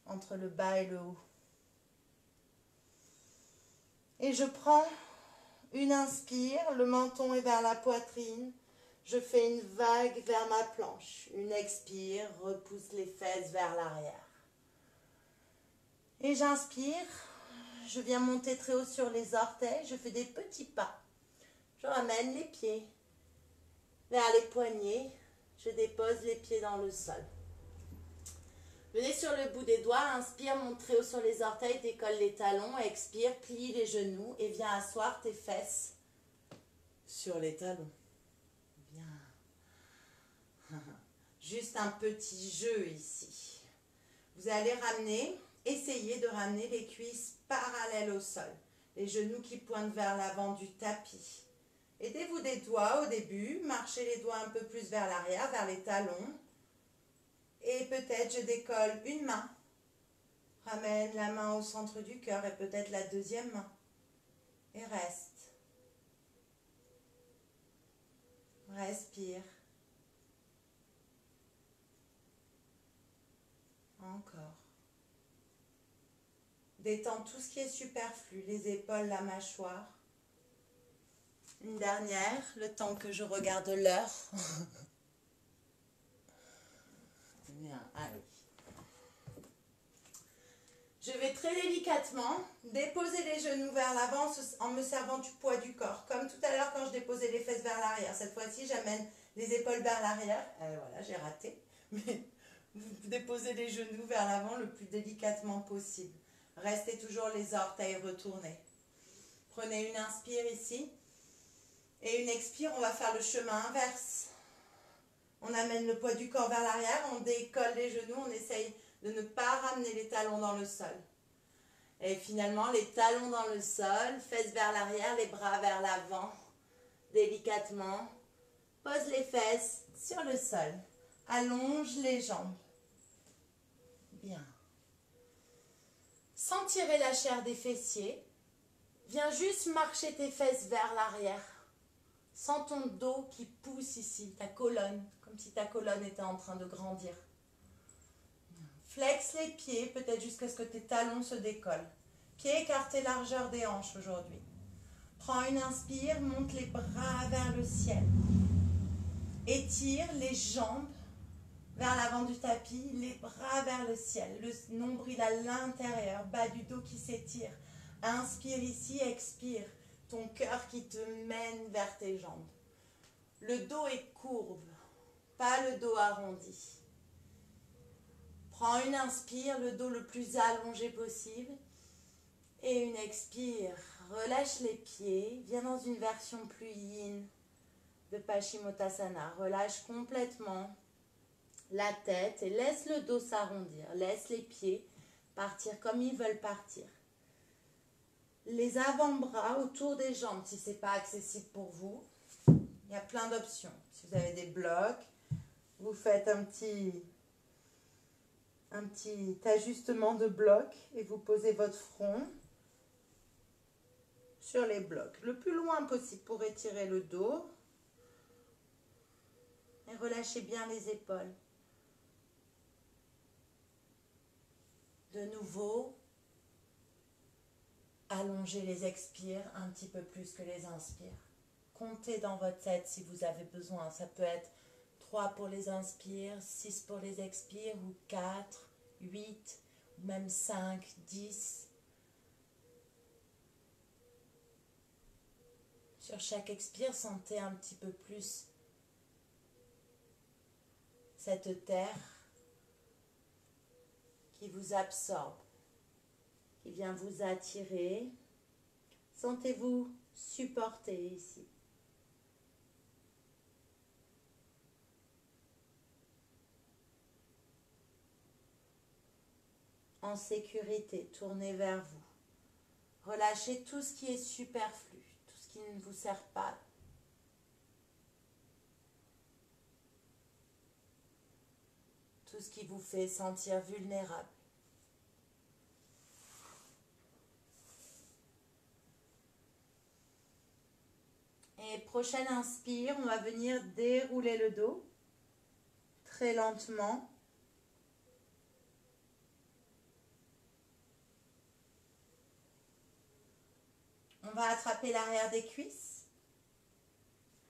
entre le bas et le haut. Et je prends une inspire, le menton est vers la poitrine. Je fais une vague vers ma planche. Une expire, repousse les fesses vers l'arrière. Et j'inspire, je viens monter très haut sur les orteils, je fais des petits pas. Je ramène les pieds vers les poignets, je dépose les pieds dans le sol. Venez sur le bout des doigts, inspire, monte très haut sur les orteils, décolle les talons, expire, plie les genoux et viens asseoir tes fesses sur les talons. Bien. Juste un petit jeu ici. Vous allez essayer de ramener les cuisses parallèles au sol. Les genoux qui pointent vers l'avant du tapis. Aidez-vous des doigts au début, marchez les doigts un peu plus vers l'arrière, vers les talons. Et peut-être je décolle une main, ramène la main au centre du cœur et peut-être la deuxième main. Et reste. Respire. Encore. Détends tout ce qui est superflu, les épaules, la mâchoire. Une dernière, le temps que je regarde l'heure. Bien, allez. Je vais très délicatement déposer les genoux vers l'avant en me servant du poids du corps. Comme tout à l'heure quand je déposais les fesses vers l'arrière. Cette fois-ci, j'amène les épaules vers l'arrière. Voilà, j'ai raté. Mais vous déposez les genoux vers l'avant le plus délicatement possible. Restez toujours les orteils retournés. Prenez une inspire ici. Et une expire, on va faire le chemin inverse. On amène le poids du corps vers l'arrière, on décolle les genoux, on essaye de ne pas ramener les talons dans le sol. Et finalement, les talons dans le sol, fesses vers l'arrière, les bras vers l'avant, délicatement. Pose les fesses sur le sol. Allonge les jambes. Bien. Sans tirer la chair des fessiers, viens juste marcher tes fesses vers l'arrière. Sens ton dos qui pousse ici, ta colonne, comme si ta colonne était en train de grandir. Flexe les pieds, peut-être jusqu'à ce que tes talons se décollent. Pieds écartés, largeur des hanches aujourd'hui. Prends une inspire, monte les bras vers le ciel. Étire les jambes vers l'avant du tapis, les bras vers le ciel. Le nombril à l'intérieur, bas du dos qui s'étire. Inspire ici, expire. Ton cœur qui te mène vers tes jambes. Le dos est courbe, pas le dos arrondi. Prends une inspire, le dos le plus allongé possible. Et une expire, relâche les pieds. Viens dans une version plus yin de Paschimottanasana. Relâche complètement la tête et laisse le dos s'arrondir. Laisse les pieds partir comme ils veulent partir. Les avant-bras autour des jambes, si ce n'est pas accessible pour vous, il y a plein d'options. Si vous avez des blocs, vous faites un un petit ajustement de bloc et vous posez votre front sur les blocs le plus loin possible pour étirer le dos et relâchez bien les épaules. De nouveau, allongez les expires un petit peu plus que les inspires. Comptez dans votre tête si vous avez besoin. Ça peut être 3 pour les inspires, 6 pour les expires, ou 4, 8, ou même 5, 10. Sur chaque expire, sentez un petit peu plus cette terre qui vous absorbe, qui vient vous attirer. Sentez-vous supporté ici. En sécurité, tournez vers vous. Relâchez tout ce qui est superflu, tout ce qui ne vous sert pas. Tout ce qui vous fait sentir vulnérable. Et prochaine inspire, on va venir dérouler le dos très lentement. On va attraper l'arrière des cuisses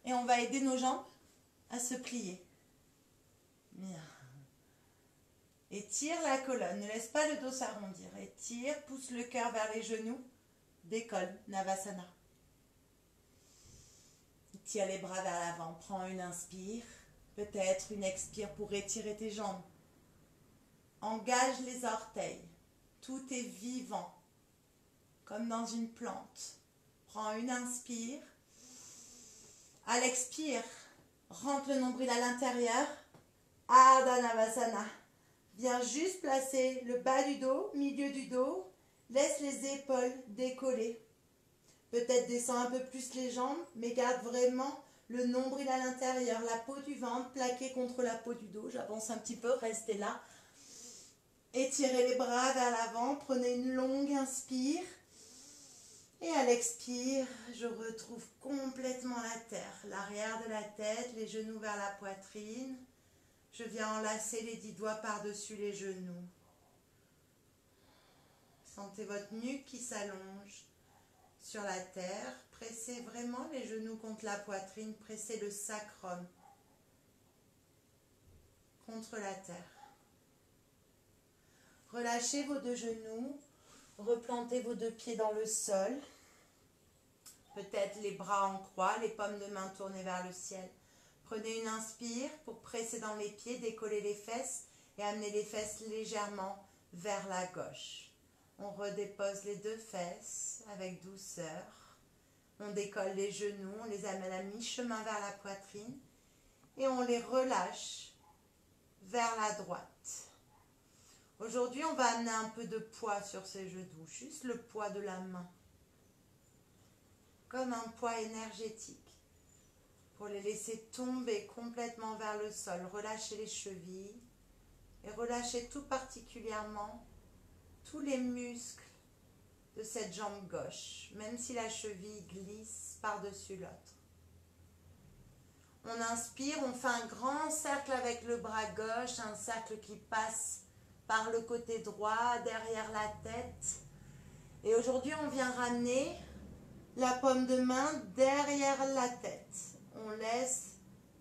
et on va aider nos jambes à se plier. Bien. Étire la colonne, ne laisse pas le dos s'arrondir. Étire, pousse le cœur vers les genoux, décolle, Navasana. Tire les bras vers l'avant, prends une inspire, peut-être une expire pour étirer tes jambes. Engage les orteils, tout est vivant, comme dans une plante. Prends une inspire, à l'expire, rentre le nombril à l'intérieur, Ardha Navasana. Viens juste placer le bas du dos, milieu du dos, laisse les épaules décoller. Peut-être descends un peu plus les jambes, mais garde vraiment le nombril à l'intérieur, la peau du ventre plaquée contre la peau du dos. J'avance un petit peu, restez là. Étirez les bras vers l'avant, prenez une longue inspire. Et à l'expire, je retrouve complètement la terre, l'arrière de la tête, les genoux vers la poitrine. Je viens enlacer les 10 doigts par-dessus les genoux. Sentez votre nuque qui s'allonge sur la terre. Pressez vraiment les genoux contre la poitrine. Pressez le sacrum contre la terre. Relâchez vos 2 genoux. Replantez vos 2 pieds dans le sol. Peut-être les bras en croix, les paumes de main tournées vers le ciel. Prenez une inspire pour presser dans les pieds, décoller les fesses et amener les fesses légèrement vers la gauche. On redépose les 2 fesses avec douceur. On décolle les genoux, on les amène à mi-chemin vers la poitrine et on les relâche vers la droite. Aujourd'hui, on va amener un peu de poids sur ces genoux, juste le poids de la main, comme un poids énergétique, pour les laisser tomber complètement vers le sol. Relâchez les chevilles et relâchez tout particulièrement tous les muscles de cette jambe gauche, même si la cheville glisse par-dessus l'autre. On inspire, on fait un grand cercle avec le bras gauche, un cercle qui passe par le côté droit, derrière la tête. Et aujourd'hui, on vient ramener la paume de main derrière la tête. On laisse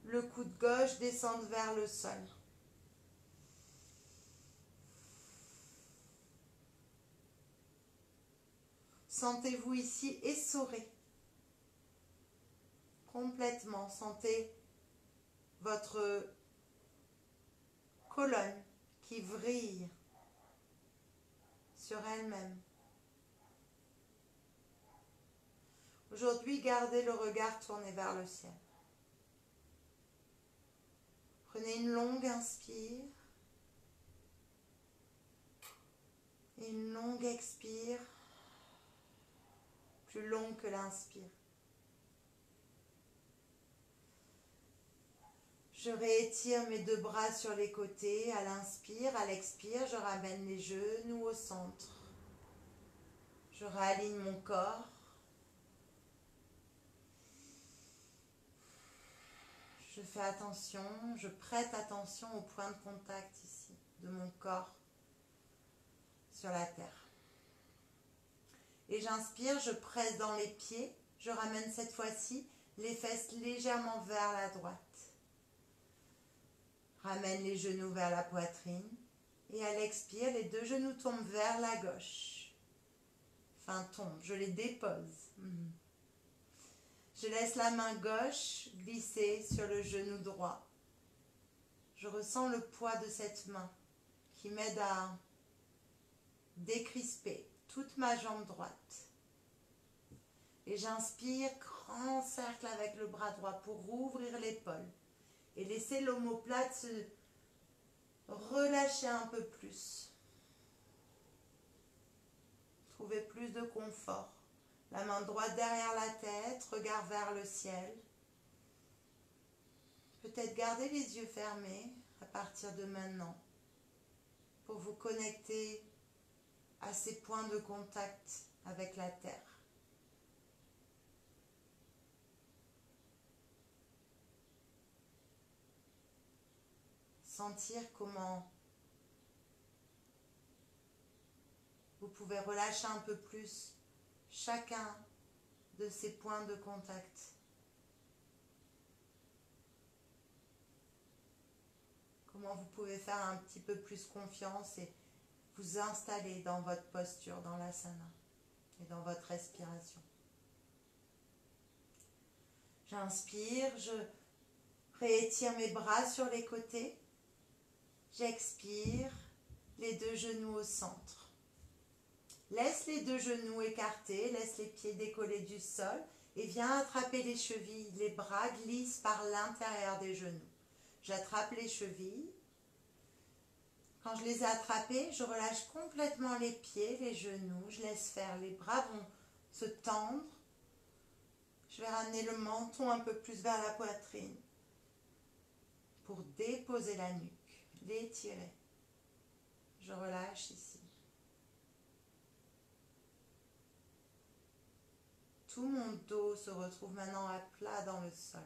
le coude gauche descendre vers le sol. Sentez-vous ici essoré. Complètement. Sentez votre colonne qui vrille sur elle-même. Aujourd'hui, gardez le regard tourné vers le ciel. Prenez une longue inspire et une longue expire, plus longue que l'inspire. Je réétire mes deux bras sur les côtés. À l'inspire, à l'expire, je ramène les genoux au centre. Je réaligne mon corps. Je fais attention, je prête attention au point de contact ici, de mon corps sur la terre. Et j'inspire, je presse dans les pieds. Je ramène cette fois-ci les fesses légèrement vers la droite. Ramène les genoux vers la poitrine. Et à l'expire, les deux genoux tombent vers la gauche. Enfin, tombent, je les dépose. Je laisse la main gauche glisser sur le genou droit. Je ressens le poids de cette main qui m'aide à décrisper toute ma jambe droite. Et j'inspire, grand cercle avec le bras droit pour rouvrir l'épaule et laisser l'omoplate se relâcher un peu plus. Trouver plus de confort. La main droite derrière la tête, regard vers le ciel. Peut-être garder les yeux fermés à partir de maintenant pour vous connecter à ces points de contact avec la terre. Sentir comment vous pouvez relâcher un peu plus chacun de ces points de contact. Comment vous pouvez faire un petit peu plus confiance et vous installer dans votre posture, dans l'asana et dans votre respiration. J'inspire, je réétire mes bras sur les côtés. J'expire, les deux genoux au centre. Laisse les deux genoux écartés, laisse les pieds décollés du sol et viens attraper les chevilles. Les bras glissent par l'intérieur des genoux. J'attrape les chevilles. Quand je les ai attrapés, je relâche complètement les pieds, les genoux. Je laisse faire. Les bras vont se tendre. Je vais ramener le menton un peu plus vers la poitrine pour déposer la nuque, l'étirer. Je relâche ici. Tout mon dos se retrouve maintenant à plat dans le sol.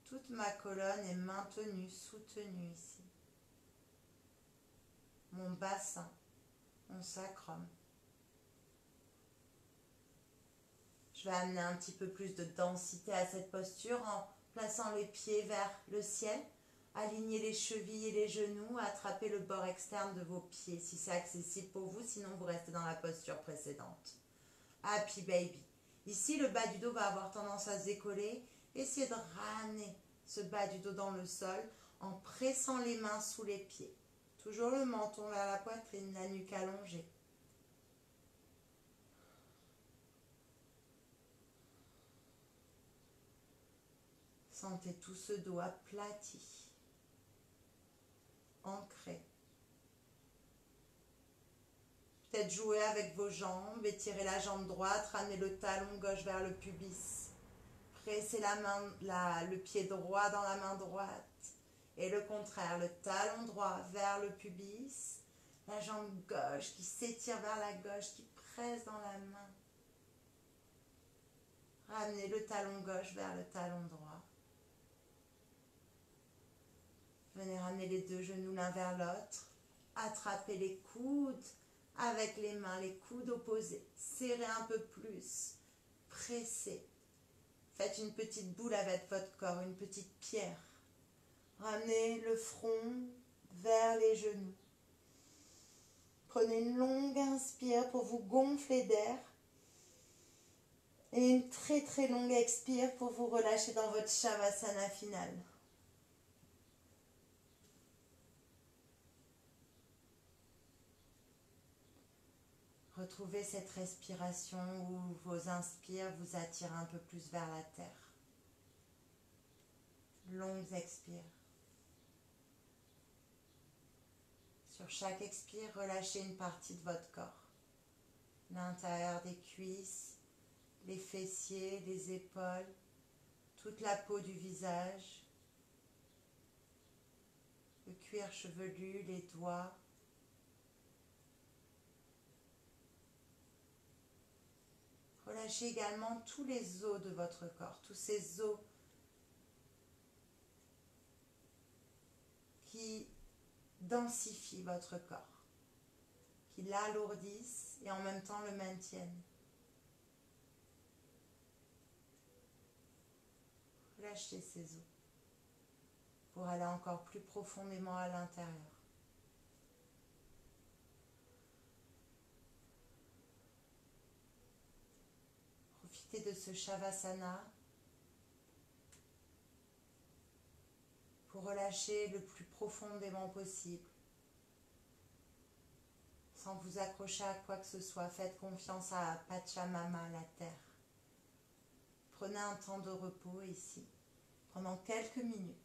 Toute ma colonne est maintenue, soutenue ici. Mon bassin, mon sacrum. Je vais amener un petit peu plus de densité à cette posture en plaçant les pieds vers le ciel. Alignez les chevilles et les genoux, attrapez le bord externe de vos pieds si c'est accessible pour vous, sinon vous restez dans la posture précédente. Happy baby. Ici, le bas du dos va avoir tendance à se décoller. Essayez de ramener ce bas du dos dans le sol en pressant les mains sous les pieds. Toujours le menton vers la poitrine, la nuque allongée. Sentez tout ce dos aplati, ancré. Peut-être jouer avec vos jambes, étirez la jambe droite, ramenez le talon gauche vers le pubis. Pressez le pied droit dans la main droite. Et le contraire, le talon droit vers le pubis. La jambe gauche qui s'étire vers la gauche, qui presse dans la main. Ramenez le talon gauche vers le talon droit. Venez ramener les deux genoux l'un vers l'autre. Attrapez les coudes avec les mains, les coudes opposés. Serrez un peu plus. Pressez. Faites une petite boule avec votre corps, une petite pierre. Ramenez le front vers les genoux. Prenez une longue inspire pour vous gonfler d'air. Et une très très longue expire pour vous relâcher dans votre Shavasana finale. Retrouvez cette respiration où vos inspires vous attirent un peu plus vers la terre. Longues expires. Sur chaque expire, relâchez une partie de votre corps. L'intérieur des cuisses, les fessiers, les épaules, toute la peau du visage, le cuir chevelu, les doigts. Relâchez également tous les os de votre corps, tous ces os qui densifient votre corps, qui l'alourdissent et en même temps le maintiennent. Relâchez ces os pour aller encore plus profondément à l'intérieur. Profitez de ce Shavasana pour relâcher le plus profondément possible, sans vous accrocher à quoi que ce soit. Faites confiance à Pachamama, la terre. Prenez un temps de repos ici, pendant quelques minutes.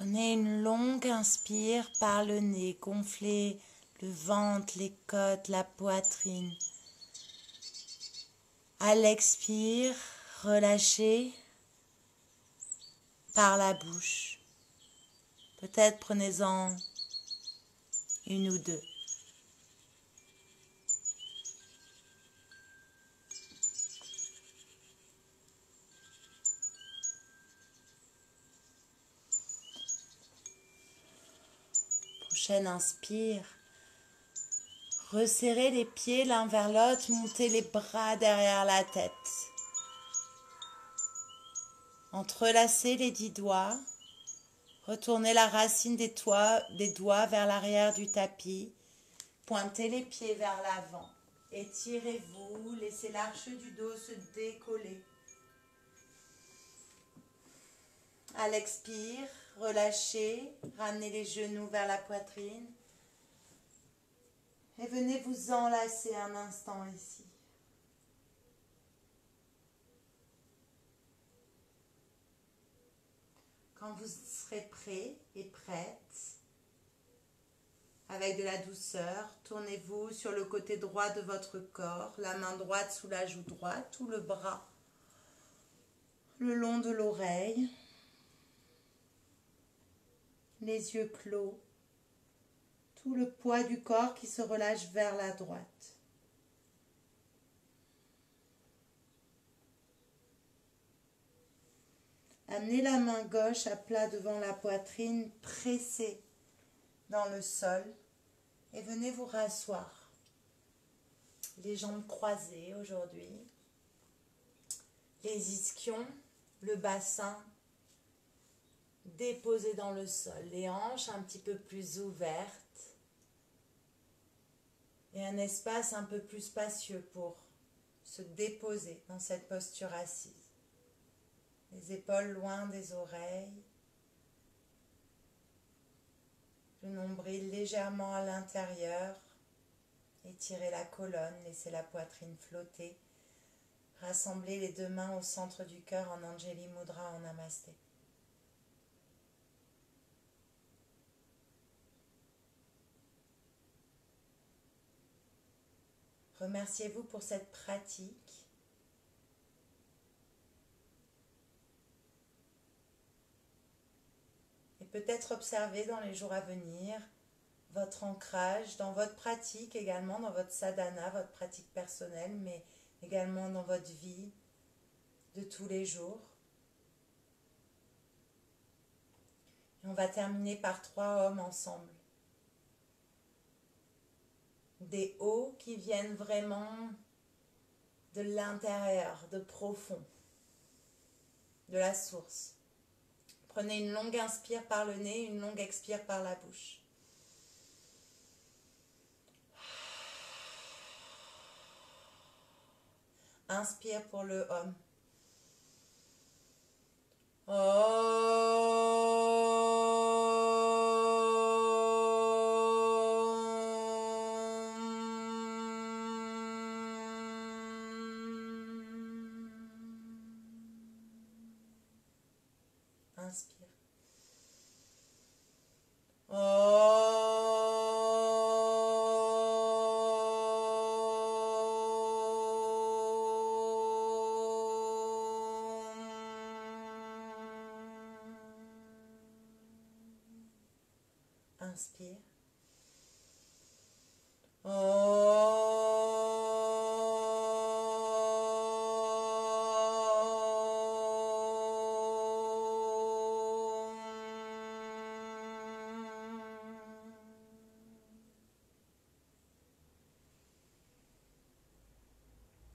Prenez une longue inspire par le nez, gonflez le ventre, les côtes, la poitrine. À l'expire, relâchez par la bouche. Peut-être prenez-en une ou deux. Prochaine inspire. Resserrez les pieds l'un vers l'autre, montez les bras derrière la tête. Entrelacez les 10 doigts. Retournez la racine des doigts vers l'arrière du tapis. Pointez les pieds vers l'avant. Étirez-vous. Laissez l'arche du dos se décoller. À l'expire, relâchez. Ramenez les genoux vers la poitrine. Et venez vous enlacer un instant ici. Quand vous serez prêt et prête, avec de la douceur, tournez-vous sur le côté droit de votre corps, la main droite sous la joue droite ou le bras le long de l'oreille, les yeux clos, tout le poids du corps qui se relâche vers la droite. Amenez la main gauche à plat devant la poitrine, pressée dans le sol et venez vous rasseoir. Les jambes croisées aujourd'hui, les ischions, le bassin déposé dans le sol, les hanches un petit peu plus ouvertes et un espace un peu plus spacieux pour se déposer dans cette posture assise. Les épaules loin des oreilles, le nombril légèrement à l'intérieur, étirez la colonne, laissez la poitrine flotter, rassemblez les deux mains au centre du cœur en Anjali Mudra en Namasté. Remerciez-vous pour cette pratique. Et peut-être observer dans les jours à venir votre ancrage dans votre pratique, également dans votre sadhana, votre pratique personnelle, mais également dans votre vie de tous les jours. Et on va terminer par 3 hommes ensemble. Des hauts qui viennent vraiment de l'intérieur, de profond, de la source. Prenez une longue inspire par le nez, une longue expire par la bouche. Inspire pour le homme. Inspire. Inspire.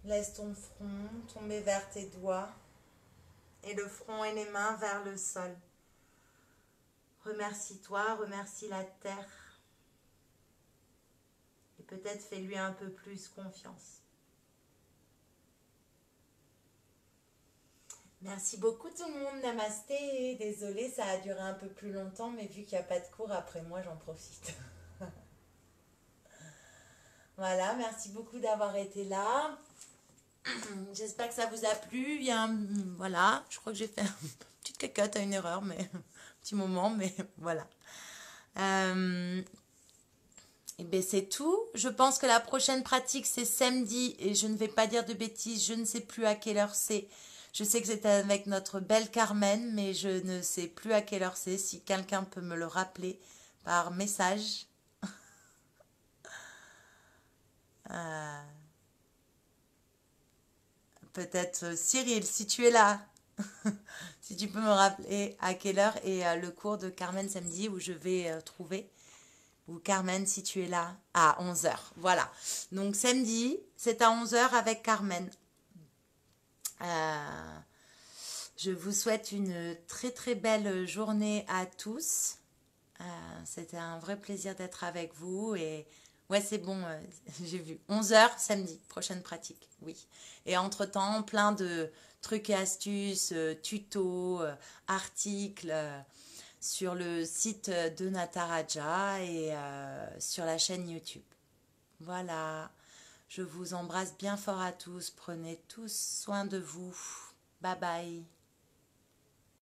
Laisse ton front tomber vers tes doigts et le front et les mains vers le sol. Remercie-toi, remercie la terre et peut-être fais-lui un peu plus confiance. Merci beaucoup tout le monde, namasté. Désolée, ça a duré un peu plus longtemps, mais vu qu'il n'y a pas de cours, après moi j'en profite. Voilà, merci beaucoup d'avoir été là. J'espère que ça vous a plu. Voilà, je crois que j'ai fait une petite cacotte à une erreur, mais un petit moment, mais voilà. Et bien c'est tout. Je pense que la prochaine pratique c'est samedi et je ne vais pas dire de bêtises, je ne sais plus à quelle heure c'est. Je sais que c'était avec notre belle Carmen, mais je ne sais plus à quelle heure c'est. Si quelqu'un peut me le rappeler par message. Peut-être Cyril, si tu es là, si tu peux me rappeler à quelle heure est le cours de Carmen samedi où je vais trouver. Ou Carmen, si tu es là, à 11 h. Voilà. Donc samedi, c'est à 11 h avec Carmen. Je vous souhaite une très très belle journée à tous. C'était un vrai plaisir d'être avec vous. Et ouais, c'est bon, j'ai vu. 11 h samedi, prochaine pratique. Oui. Et entre-temps, plein de trucs et astuces, tutos, articles sur le site de Nataraja et sur la chaîne YouTube. Voilà. Je vous embrasse bien fort à tous. Prenez tous soin de vous. Bye bye.